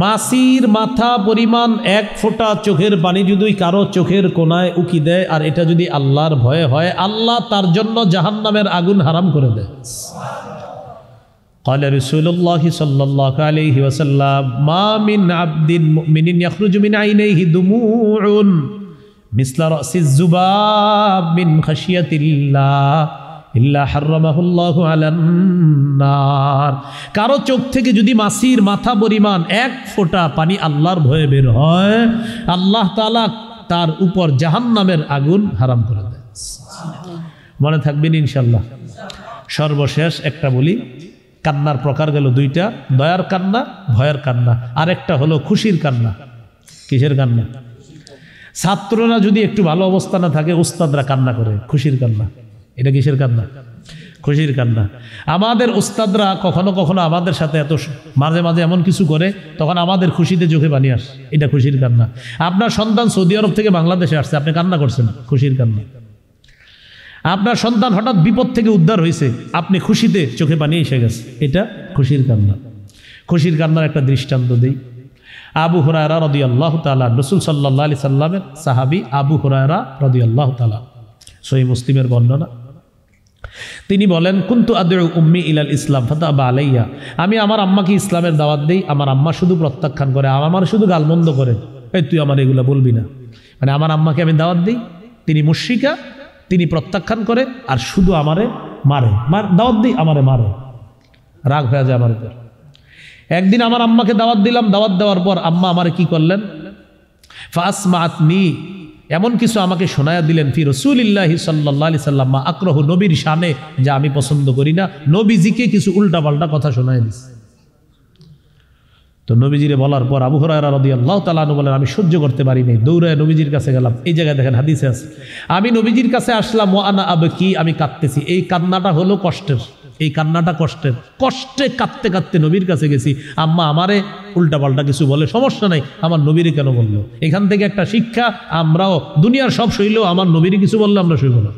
মাছির মাথা পরিমাণ 1 ফোঁটা চোখের পানি যদি কারো চোখের কোনায় উকি দেয়, আর এটা যদি আল্লাহর ভয়ে হয়, আল্লাহ তার জন্য জাহান্নামের আগুন হারাম করে দেয়। قال رسول الله صلى الله عليه وسلم ما من عبد مؤمن يخرج من عينيه دموع مثل رأس الذباب من خشية الله ইল্লা হারামাহুল্লাহু আলান নার, কারো চোখ থেকে যদি মাছির মাথা পরিমাণ 1 ফোঁটা পানি আল্লাহর ভয়ে বের হয়, আল্লাহ তাআলা তার উপর জাহান্নামের আগুন হারাম করে দেয়। মনে থাকবেন ইনশাআল্লাহ। সর্বশেষ একটা বলি, কান্নার প্রকার গেল দুইটা, দয়ার কান্না, ভয়ের কান্না, আরেকটা হলো খুশির কান্না। কিসের কান্না? ছাত্ররা যদি একটু ভালো অবস্থা না থাকে, উস্তাদরা কান্না করে, খুশির কান্না। এটা কিসের কান্না? খুশির কান্না। আমাদের উস্তাদরা কখনো কখনো আমাদের সাথে এত মাঝে মাঝে এমন কিছু করে, তখন আমাদের খুশিতে চোখে পানি আসে, এটা খুশির কান্না। আপনার সন্তান সৌদি আরব থেকে বাংলাদেশে আসছে, আপনি কান্না করছেন, খুশির কান্না। আপনার সন্তান হঠাৎ বিপদ থেকে উদ্ধার হয়েছে, আপনি খুশিতে চোখে পানি এসে গেছে, এটা খুশির কান্না। খুশির কান্নার একটা দৃষ্টান্ত দেই। আবু হুরায়রা রাদিয়াল্লাহু তাআলা, রাসূল সাল্লাল্লাহু আলাইহি সাল্লামের সাহাবী আবু হুরায়রা রাদিয়াল্লাহু তাআলা, সহিহ মুসলিমের বর্ণনা। তিনি বলেন, কুনতু আদউ উম্মি ইলাল ইসলাম ফাতাবা আলাইয়া, আমি আমার আম্মাকে ইসলামের দাওয়াত দেই, আমার আম্মা শুধু প্রত্যাখ্যান করে, আমার শুধু গালমন্দ করে, এই তুই আমার এগুলা বলবি না। মানে আমার আম্মাকে আমি দাওয়াত দিই, তিনি মুশরিকা, তিনি প্রত্যাখ্যান করে, আর শুধু আমারে মারে, দাওয়াত দিই আমারে মারে, রাগ হয়ে যায় আমার উপর। একদিন আমার আম্মাকে দাওয়াত দিলাম, দাওয়াত দেওয়ার পর আম্মা আমারে কি করলেন, ফাসমাআতনি, এমন কিছু আমাকে শোনায়া দিলেন, ফি রাসূলিল্লাহি সাল্লাল্লাহু আলাইহি সাল্লাম মা আকরাহু, নবীর শানে যা আমি পছন্দ করি না, নবীজিকে কিছু উল্টাপাল্টা কথা শোনায় দিছে। তো নবীজিরে বলার পর আবু হুরায়রা রাদিয়াল্লাহু তাআলা আনহু বলেন, আমি সহ্য করতে পারি নাই, দৌড়ায় নবীজির কাছে গেলাম। এই জায়গায় দেখেন হাদিসে আছে, আমি নবীজির কাছে আসলাম, ওয়া আনা আবকি, আমি কাঁদতেছি। এই কান্নাটা হলো কষ্টের, এই কান্নাটা কষ্টের, কষ্টে কাঁদতে কাঁদতে নবীর কাছে গেছি। আম্মা আমারে উল্টাপাল্টা কিছু বলে, সমস্যা নাই, আমার নবীরে কেন বললো? এখান থেকে একটা শিক্ষা, আমরাও দুনিয়ার সব সইলেও আমার নবীরে কিছু বললে আমরা সইব না।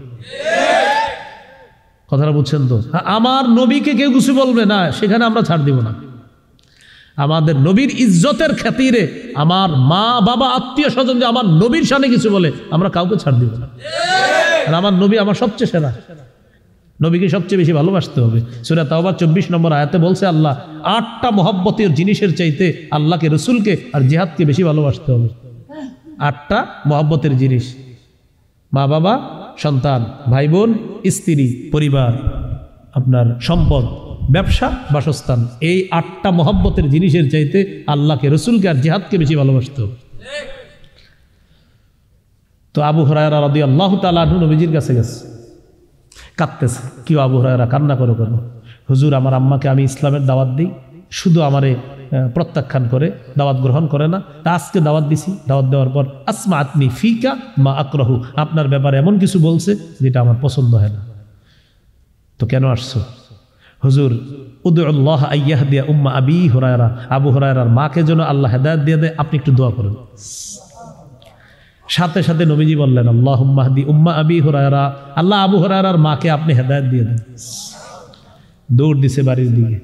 কথাটা বুঝছেন তো? আমার নবীকে কেউ কিছু বলবে না, সেখানে আমরা ছাড় দিব না। আমাদের নবীর ইজ্জতের খাতিরে আমার মা বাবা আত্মীয় স্বজন যে আমার নবীর শানে কিছু বলে, আমরা কাউকে ছাড় দিব না। আর আমার নবী আমার সবচেয়ে সেরা, নবীকে সবচেয়ে বেশি ভালোবাসতে হবে। সূরা তাওবা 24 নম্বর আয়াতে বলছে আল্লাহ, 8টা মহব্বতের জিনিসের চাইতে আল্লাহকে, রসুলকে আর জিহাদকে বেশি ভালোবাসতে হবে। 8টা মহব্বতের জিনিস, মা বাবা, সন্তান, ভাই বোন, স্ত্রী, পরিবার, আপনার সম্পদ, ব্যবসা, বাসস্থান, এই 8টা মহব্বতের জিনিসের চাইতে আল্লাহকে, রসুলকে আর জিহাদকে বেশি ভালোবাসতে হবে। তো আবু হুরায়রা রাদিয়াল্লাহু তাআলা আনহু নবীজির কাছে গেছে, কাঁদতেছে। কি আবু হুরায়রা কান্না করো কেন? হুজুর, আমার আম্মাকে আমি ইসলামের দাওয়াত দিই, শুধু আমারে প্রত্যাখ্যান করে, দাওয়াত গ্রহণ করে না। তা আজকে দাওয়াত দিছি, দাওয়াত দেওয়ার পর আসমাআতনি ফিকা মা আকরাহু, আপনার ব্যাপারে এমন কিছু বলছে যেটা আমার পছন্দ হয় না। তো কেন আসছো? হুজুর, উদউল্লাহ আইয়াহদিয়া উম্মা আবি হুরায়রা, আবু হুরায়রার মাকে যেন আল্লাহ হেদায়েত দিয়ে দেয়, আপনি একটু দোয়া করেন। সাথে সাথে নবীজি বললেন, আল্লাহুম্মা হদি উম্মা আবি হুরায়রা, আল্লাহ আবু হুরায়রার মাকে আপনি হেদায়েত দিয়ে দেন। দৌড় দিছে বাড়ির দিকে।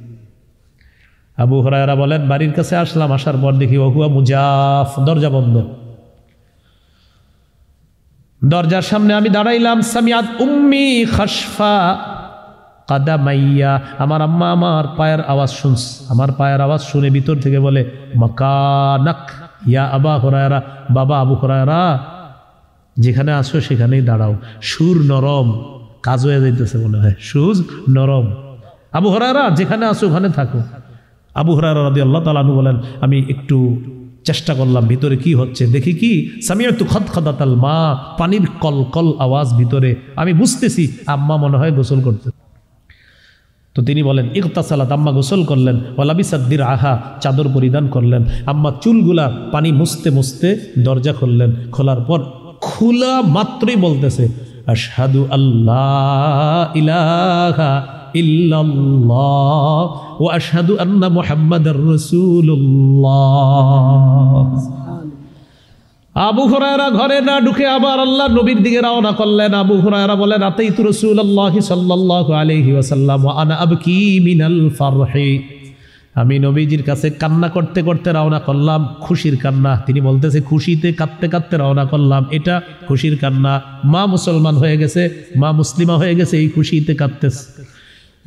আবু হুরায়রা বলেন, বাড়ির কাছে আসলাম, আসার পর দেখি ওহুয়া মুজাফ, দরজা বন্ধ। দরজার সামনে আমি দাঁড়াইলাম। সামিয়াত উম্মি খাসফা কাদামাইয়া, আমার আম্মা আমার পায়ের আওয়াজ শুনছে। আমার পায়ের আওয়াজ শুনে ভিতর থেকে বলে, মাকানাক ইয়া আবা হুরায়রা, বাবা আবু হুরায়রা, যেখানে আছো সেখানেই দাঁড়াও। সুর নরম, কাজ হয়ে যাইতেছে মনে হয়, সুর নরম। আবু হুরায়রা যেখানে আছো ওখানে থাকো। আবু হুরায়রা রাদিয়াল্লাহু তাআলা আনহু বলেন, আমি একটু চেষ্টা করলাম ভিতরে কি হচ্ছে, দেখি কি সামিআতু খাদখাদাতাল মা, পানির কলকল আওয়াজ ভিতরে। আমি বুঝতেছি আম্মা মনে হয় গোসল করতে। তো তিনি বলেন, ইগতাসালাত, আম্মা গোসল করলেন। ওয়ালাবিসাদ দিরআহা, চাদর পরিধান করলেন। আম্মা চুলগুলা পানি মুছতে মুছতে দরজা খুললেন। খোলার পর খোলা মাত্রই বলতেছে, আশহাদু আল্লাহ ইলাহা ইল্লাল্লাহ ওয়া আশহাদু আন্না মুহাম্মাদার রাসূলুল্লাহ। আবু হুরায়রা ঘরে না ঢুকে আবার আল্লাহ নবীর দিকে রওনা করলেন। আবু হুরায়রা বলেন, আতাইতু রাসূলুল্লাহ সাল্লাল্লাহু আলাইহি ওয়াসাল্লাম ওয়া আনা আবকি মিনাল ফারহি, আমি নবীজির কাছে কান্না করতে করতে রওনা করলাম, খুশির কান্না। তিনি বলতেছে, খুশিতে কাঁদতে কাঁদতে রওনা করলাম, এটা খুশির কান্না। মা মুসলমান হয়ে গেছে, মা মুসলিমা হয়ে গেছে, এই খুশিতে কাঁদতেছে।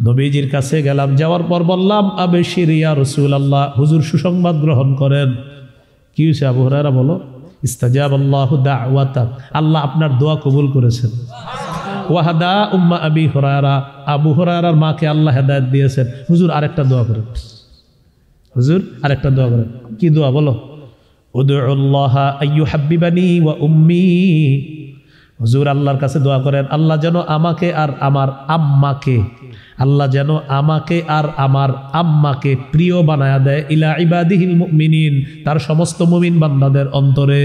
নবীজির কাছে গেলাম, যাওয়ার পর বললাম, আবশির ইয়া রাসূলুল্লাহ, হুজুর সুসংবাদ গ্রহণ করেন। কি হয়েছে আবু হুরায়রা বলো? ইস্তাজাবাল্লাহু দাওয়াতাক, আল্লাহ আপনার দোয়া কবুল করেছেন। ওয়াহাদা উম্মা আবি হুরায়রা, আবু হুরায়রার মাকে আল্লাহ হেদায়েত দিয়েছেন। হুজুর আরেকটা দোয়া করেন, হুজুর আরেকটা দোয়া করেন। কি দোয়া বলো? উদউল্লাহ আইয়ুহাব্বিবানি ওয়া উম্মি হুজুর আল্লাহর কাছে দোয়া করেন, আল্লাহ যেন আমাকে আর আমার আম্মাকে, আল্লাহ যেন আমাকে আর আমার আম্মাকে প্রিয় বানায়া দেয় ইলা ইবাদিহিল মুমিনিন, তার সমস্ত মুমিন বান্দাদের অন্তরে।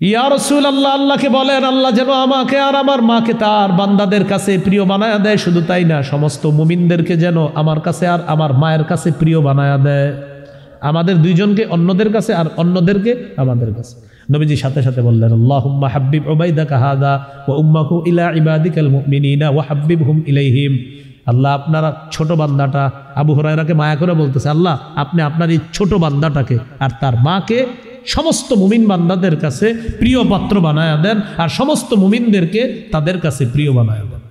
ইয়া রাসূলুল্লাহ, আল্লাহকে বলেন আল্লাহ যেন আমাকে আর আমার মাকে তার বান্দাদের কাছে প্রিয় বানায়া দেয়। শুধু তাই না, সমস্ত মুমিনদেরকে যেন আমার কাছে আর আমার মায়ের কাছে প্রিয় বানায়া দেয়, আমাদের দুইজনকে অন্যদের কাছে আর অন্যদেরকে আমাদের কাছে। নবীজি সাথে সাথে বললেন, আল্লাহুম্মা হাব্বিব উবাইদাকা হাযা ওয়া উম্মাহু ইলা ইবাদিকাল মুমিনিনা ওয়া হাব্বিবহুম ইলাইহিম। আল্লাহ আপনার ছোট বান্দাটা, আবু হুরায়রাকে মায়া করে বলতেছে, আল্লাহ আপনি আপনার এই ছোট বান্দাটাকে আর তার মাকে সমস্ত মুমিন বান্দাদের কাছে প্রিয় পাত্র বানায়া দেন, আর সমস্ত মুমিনদেরকে তাদের কাছে প্রিয় বানায়া দেন।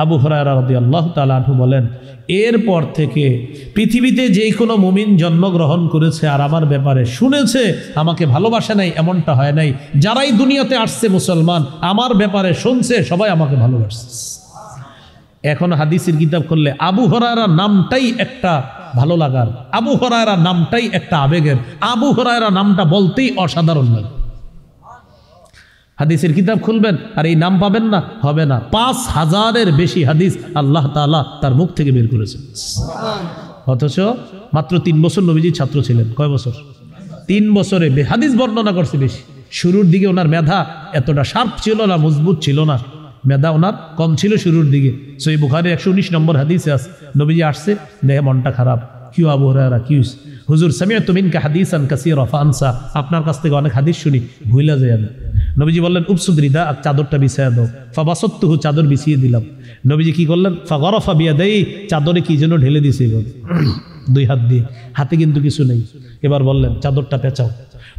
আবু হুরায়রা রাদিয়াল্লাহু তাআলা আনহু বলেন, এরপর থেকে পৃথিবীতে যে কোনো মুমিন জন্মগ্রহণ করেছে আর আমার ব্যাপারে শুনেছে, আমাকে ভালোবাসে নাই এমনটা হয় নাই। যারাই দুনিয়াতে আসছে মুসলমান, আমার ব্যাপারে শুনছে, সবাই আমাকে ভালোবাসছে। এখন হাদিসের কিতাব করলে আবু হুরায়রা নামটাই একটা ভালো লাগার, আবু হুরায়রা নামটাই একটা আবেগের, আবু হুরায়রা নামটা বলতেই অসাধারণ লাগে। হাদিসের কিতাব খুলবেন আর এই নাম পাবেন না, হবে না। 5000-এর বেশি হাদিস আল্লাহ তাআলা তার মুখ থেকে বের করেছেন। অথচ মাত্র 3 বছর নবীজি ছাত্র ছিলেন। কয় বছর? 3 বছরে হাদিস বর্ণনা করছে বেশি। শুরুর দিকে ওনার মেধা এতটা শার্প ছিল না, মজবুত ছিল না, মেধা ওনার কম ছিল শুরুর দিকে। সহিহ বুখারী 119 নম্বর হাদিসে আছে, নবীজি আসছে, দেখে মনটা খারাপ। কি আবু হুরায়রা, কি হুজুর? সামিআতু মিনকা হাদিসান কাসীরা ফানসা, আপনার কাছ থেকে অনেক হাদিস শুনি, ভুলা যায় আমি। নবীজি বললেন, উবসুদ রিদা, চাদরটা বিছায়া দাও। ফাবাসাততুহু, চাদর বিছিয়ে দিলাম। নবীজি কি করলেন? ফাগরাফা বিয়াদাইহি, চাদরে কি যেন ঢেলে দিয়েছে এভাবে 2 হাত দিয়ে, হাতে কিন্তু কিছু নেই। এবার বললেন চাদরটা পেঁচাও।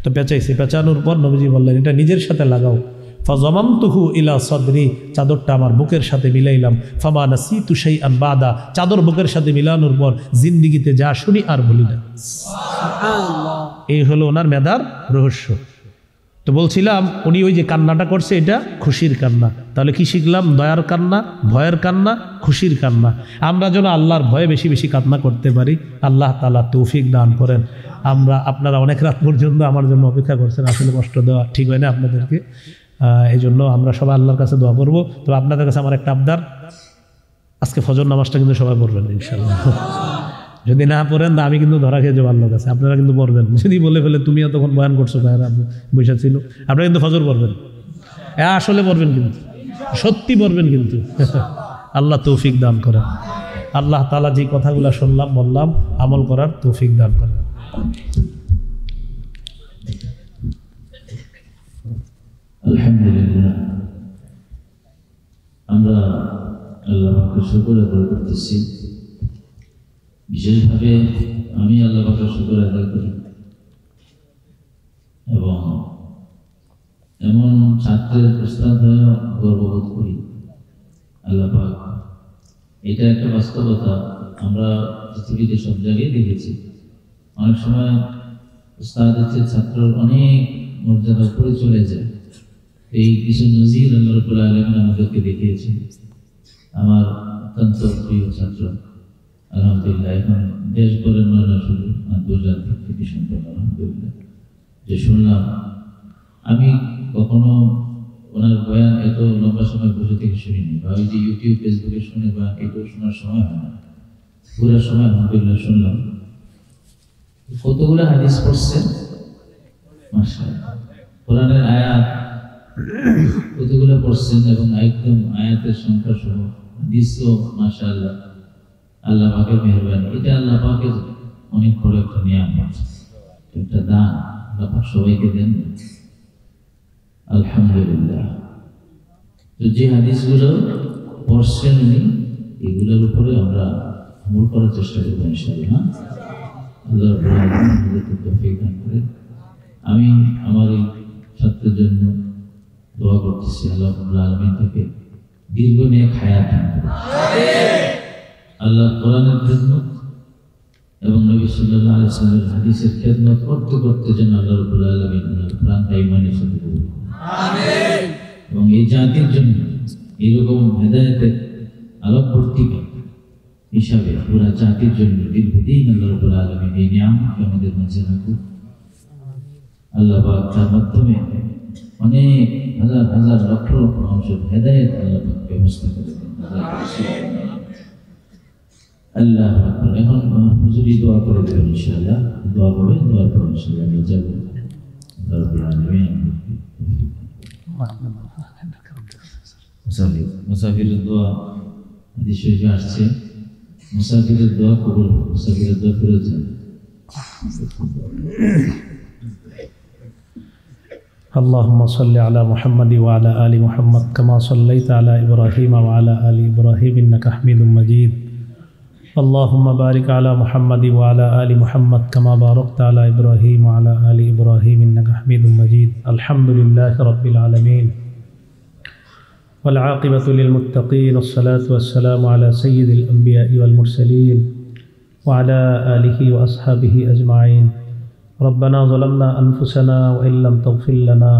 তো পেঁচাইছে, পেঁচানোর পর নবীজি বললেন, এটা নিজের সাথে লাগাও। ফাজামামতুহু ইলা সাদরি, চাদরটা আমার বুকের সাথে মিলাইলাম। ফামা নাসিতু শাইআন বাদা, চাদর বুকের সাথে মিলানোর পর জিন্দিগিতে যা শুনি আর বলি না। সুবহানাল্লাহ। এই হলো ওনার মেধার রহস্য। তো বলছিলাম, উনি ওই যে কান্নাটা করছে, এটা খুশির কান্না। তাহলে কি শিখলাম? দয়ার কান্না, ভয়ের কান্না, খুশির কান্না। আমরা যেন আল্লাহর ভয়ে বেশি বেশি কান্না করতে পারি, আল্লাহ তাআলা তৌফিক দান করেন। আপনারা অনেক রাত পর্যন্ত আমার জন্য অপেক্ষা করছেন, আসলে কষ্ট দেওয়া ঠিক হয় না আপনাদেরকে। এই জন্য আমরা সবাই আল্লাহর কাছে দোয়া করবো। তো আপনাদের কাছে আমার একটা আবদার, আজকে ফজর নামাজটা কিন্তু সবাই পড়বেন ইনশাআল্লাহ। যদি না পড়েন আমি কিন্তু ধরা খেয়ে যাবো আল্লাহর কাছে, আপনারা কিন্তু পড়বেন। যদি বলে ফেলে তুমি তখন বয়ান করছো, বৈশা ছিল, আপনারা কিন্তু ফজর পড়বেন। আসলে পড়বেন, কিন্তু সত্যি পড়বেন, কিন্তু আল্লাহ তৌফিক দান করেন। আল্লাহ তাআলা যে কথাগুলো শুনলাম বললাম, আমল করার তৌফিক দান করেন। আলহামদুলিল্লাহ, আমরা আল্লাহকে শুকর আদায় করতেছি। বিশেষভাবে আমি আল্লাহকে শুকর আদায় করি এবং এমন ছাত্রের প্রস্তাব গর্ববোধ করি। আল্লাহ পাক, এটা একটা বাস্তবতা, আমরা পৃথিবীতে সব জায়গায় দেখেছি। অনেক সময় উস্তাদের চেয়ে ছাত্রর অনেক মর্যাদা উপরে চলে যায়। এই কিছু নজির আল্লাহ রাব্বুল আলামিন আমাদেরকে দেখিয়েছেন। আমার অত্যন্ত প্রিয় ছাত্র, আলহামদুলিল্লাহ, এখন দেশ বরেণ্য না, শুধু আন্তর্জাতিক খ্যাতি সম্পন্ন, আলহামদুলিল্লাহ। যে শুনলাম, আমি কখনো ওনার বয়ান এত লম্বা সময় বসে থেকে শুনিনি, বা ওই যে ইউটিউব ফেসবুকে শুনে বা এটাও শোনার সময় হয় না। পুরো সময় আলহামদুলিল্লাহ শুনলাম। কতগুলো হাদিস পড়ছেন, মাশাআল্লাহ, কোরআনের আয়াত কতগুলো পড়ছেন, এবং একদম আয়াতের সংখ্যা সহ হাদিসও মাশাআল্লাহ, আল্লাহ পাকের মেহেরবানি। এটা আল্লাহ পাকের অনেক বড় একটা নিয়ামত, একটা দান আল্লাহ পাক সবাইকে দেন, আলহামদুলিল্লাহ। তো যে হাদিসগুলো পড়ছেন উনি, এগুলোর উপরে আমরা আমল করার চেষ্টা করবো ইনশাআল্লাহ। আল্লাহ আমাদেরকে তৌফিক দান করেন। আমি আমার এই ছাত্রের জন্য দোয়া করতেছি, আল্লাহ রাব্বুল আলামিন থেকে দীর্ঘ নেক হায়াত দান করেন। আল্লাহ কোরআনের খেদমত এবং নবী সাল্লাল্লাহু আলাইহি ওয়াসাল্লামের হাদিসের খেদমত করতে করতে যেন আল্লাহ রাব্বুল আলামিন ওনার প্রাণটা ঈমানের সাথে কবুল করেন। আমিন। এবং এই জাতির জন্য এরকম হেদায়েতের আলোকবর্তিকা হিসাবে পুরা জাতির জন্য দীর্ঘদিন আল্লাহ রাব্বুল আলামিন এই নিয়ামতকে আমাদের মাঝে রাখুন। আল্লাহ পাক তার মাধ্যমে অনেক হাজার হাজার লক্ষ লক্ষ মানুষের হেদায়েত আল্লাহ পাক ব্যবস্থা করে দেন। আল্লাহ আকবার। এখন হুজুরি দোয়া করে দেবেন ইনশাআল্লাহ। দোয়া করবেন, দোয়ার পর ইনশাআল্লাহ আমরা যাব। রব্বুল আলামিন। মুসাফিরের দোয়া হাদিস শরীফে আসছে, মুসাফিরের দোয়া কবুল, মুসাফিরের দোয়া ফেরত যায়। اللهم صل على محمد وعلى آل محمد كما صليت على إبراهيم وعلى آل إبراهيم إنك حميد مجيد اللهم بارك على محمد وعلى آل محمد كما باركت على إبراهيم وعلى آل إبراهيم إنك حميد مجيد الحمد لله رب العالمين والعاقبة للمتقين والصلاة والسلام على سيد الأنبياء والمرسلين وعلى آله وأصحابه أجمعين ربنا ظلمنا أنفسنا وإن لم تغفر لنا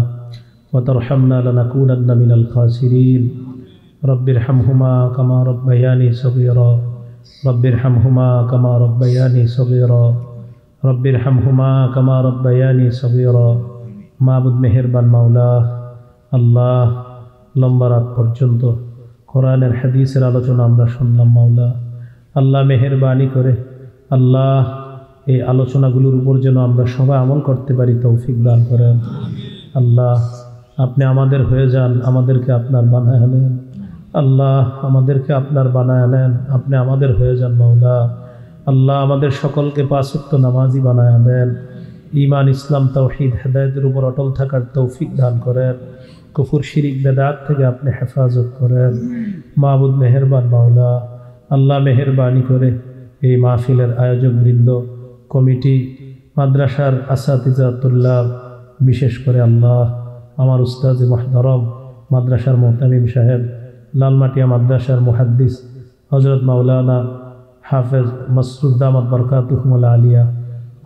وترحمنا لنكونن من الخاسرين رب ارحمهما كما ربياني صغيرا رب ارحمهما كما ربياني صغيرا رب ارحمهما كما ربياني صغيرا মাবুদ মেহেরবান মাওলা আল্লাহ, লম্বা রাত পর্যন্ত কোরআনের হাদিসের আলোচনা আমরা শুনলাম মাওলা। আল্লাহ মেহেরবানি করে আল্লাহ এই আলোচনাগুলোর উপর যেন আমরা সবাই আমল করতে পারি তৌফিক দান করেন। আল্লাহ আপনি আমাদের হয়ে যান, আমাদেরকে আপনার বানায় নেন। আল্লাহ আমাদেরকে আপনার বানায় নেন, আপনি আমাদের হয়ে যান মাওলা। আল্লাহ আমাদের সকলকে পাঁচ ওয়াক্ত নামাজি বানায় দেন, ঈমান ইসলাম তাওহীদ হেদায়েতের উপর অটল থাকার তৌফিক দান করেন। কুফর শিরিক বেদাত থেকে আপনি হেফাজত করেন। মাবুদ মেহেরবান মাওলা আল্লাহ মেহেরবানি করে এই মাহফিলের আয়োজক বৃন্দ, কমিটি, মাদ্রাসার আসাতিজা তুল্লাব, বিশেষ করে আল্লাহ আমার উস্তাদ মুহতারম মাদ্রাসার মুহতামিম সাহেব, লালমাটিয়া মাদ্রাসার মুহাদ্দিস হযরত মাওলানা হাফেজ মাসরুর দামাত বরকাতুহুল আলিয়া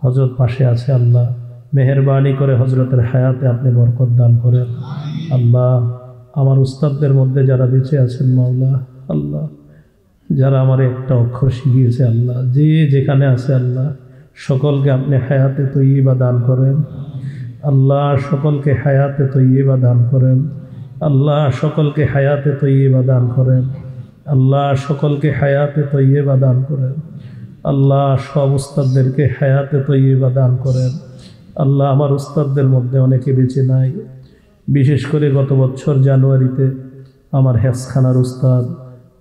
হযরত পাশে আছে। আল্লাহ মেহেরবানি করে হযরতের হায়াতে আপনি বরকত দান করেন। আল্লাহ আমার উস্তাদদের মধ্যে যারা বেঁচে আছেন মাওলা, আল্লাহ যারা আমার একটা অক্ষর শিখিয়েছে আল্লাহ, যে যেখানে আছে আল্লাহ সকলকে আপনি হায়াতে তৈয়বা দান করেন। আল্লাহ সকলকে হায়াতে তৈয়বা দান করেন। আল্লাহ সকলকে হায়াতে তৈয়বা দান করেন। আল্লাহ সকলকে হায়াতে তৈয়বা দান করেন। আল্লাহ সব উস্তাদদেরকে হায়াতে তৈয়বা দান করেন। আল্লাহ আমার উস্তাদদের মধ্যে অনেকে বেঁচে নাই, বিশেষ করে গত বছর জানুয়ারিতে আমার হেফজখানার উস্তাদ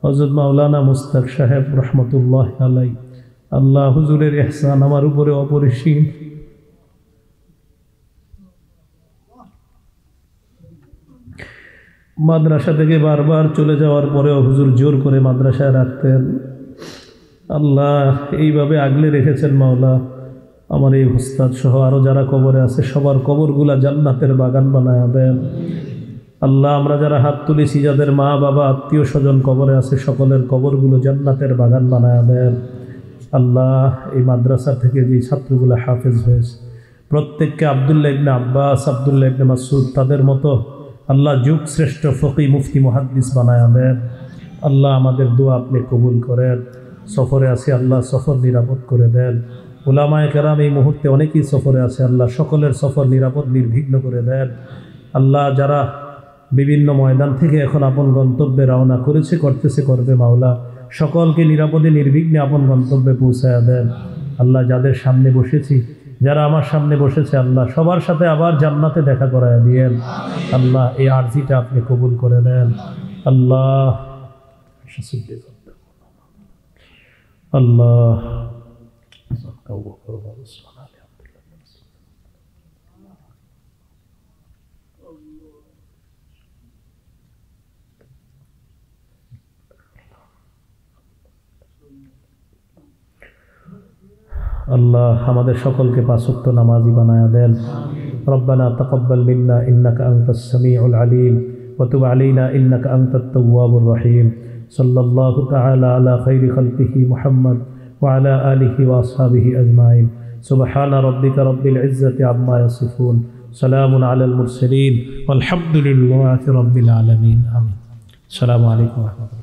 হযরত মাওলানা মুস্তাক সাহেব রহমতুল্লাহ আলাই, আল্লাহ হুজুরের ইহসান আমার উপরে অপরিসীম। মাদ্রাসা থেকে বারবার চলে যাওয়ার পরেও হুজুর জোর করে মাদ্রাসায় রাখতেন। আল্লাহ এইভাবে আগলে রেখেছেন মাওলা। আমার এই উস্তাদ সহ আরও যারা কবরে আছে সবার কবরগুলা জান্নাতের বাগান বানায়া দেন। আল্লাহ আমরা যারা হাত তুলেছি, যাদের মা বাবা আত্মীয় স্বজন কবরে আছে সকলের কবরগুলো জান্নাতের বাগান বানায়া দেন। আল্লাহ এই মাদ্রাসা থেকে যে ছাত্রগুলো হাফেজ হয়েছে প্রত্যেককে আব্দুল্লাহ ইবনে আব্বাস, আব্দুল্লাহ ইবনে মাসউদ তাদের মতো আল্লাহ যুগ শ্রেষ্ঠ ফকি মুফতি মুহাদ্দিস বানায়া দেন। আল্লাহ আমাদের দোয়া আপনি কবুল করেন। সফরে আছি আল্লাহ সফর নিরাপদ করে দেন। উলামায়ে কেরাম এই মুহূর্তে অনেকেই সফরে আছে, আল্লাহ সকলের সফর নিরাপদ নির্বিঘ্ন করে দেন। আল্লাহ যারা বিভিন্ন ময়দান থেকে এখন আপন গন্তব্যে রওনা করেছে, করতেছে, করবে মাওলা সকলকে নিরাপদে নির্বিঘ্নে আপন গন্তব্যে পৌঁছায়া দেন। আল্লাহ যাদের সামনে বসেছি, যারা আমার সামনে বসেছে আল্লাহ সবার সাথে আবার জান্নাতে দেখা করায়া দিয়েন। আল্লাহ এই আরজিটা আপনি কবুল করে নেন। আল্লাহ আল্লাহ আল্লাহ আমাদের সকলকে পাঁচ ওয়াক্ত নামাজি বানায়া দেন। রব্বানা তাকাব্বাল মিন্না ইন্নাকা আনতাস সামিউল আলিম ওয়া তুব আলাইনা ইন্নাকা আনতাত তাওয়াবুর রহিম। সাল্লাল্লাহু তাআলা আলা খাইরি খালকিহি মুহাম্মদ ওয়া আলা আলিহি ওয়া আসহাবিহি আজমাইন। সুবহানা রাব্বিকা রাব্বিল ইজ্জাতি আম্মা ইয়াসিফুন, সালামুন আলাল মুরসালিন, ওয়ালহামদুলিল্লাহি রাব্বিল আলামিন। আমিন। আসসালামু আলাইকুম ওয়া রাহমাতুল্লাহ।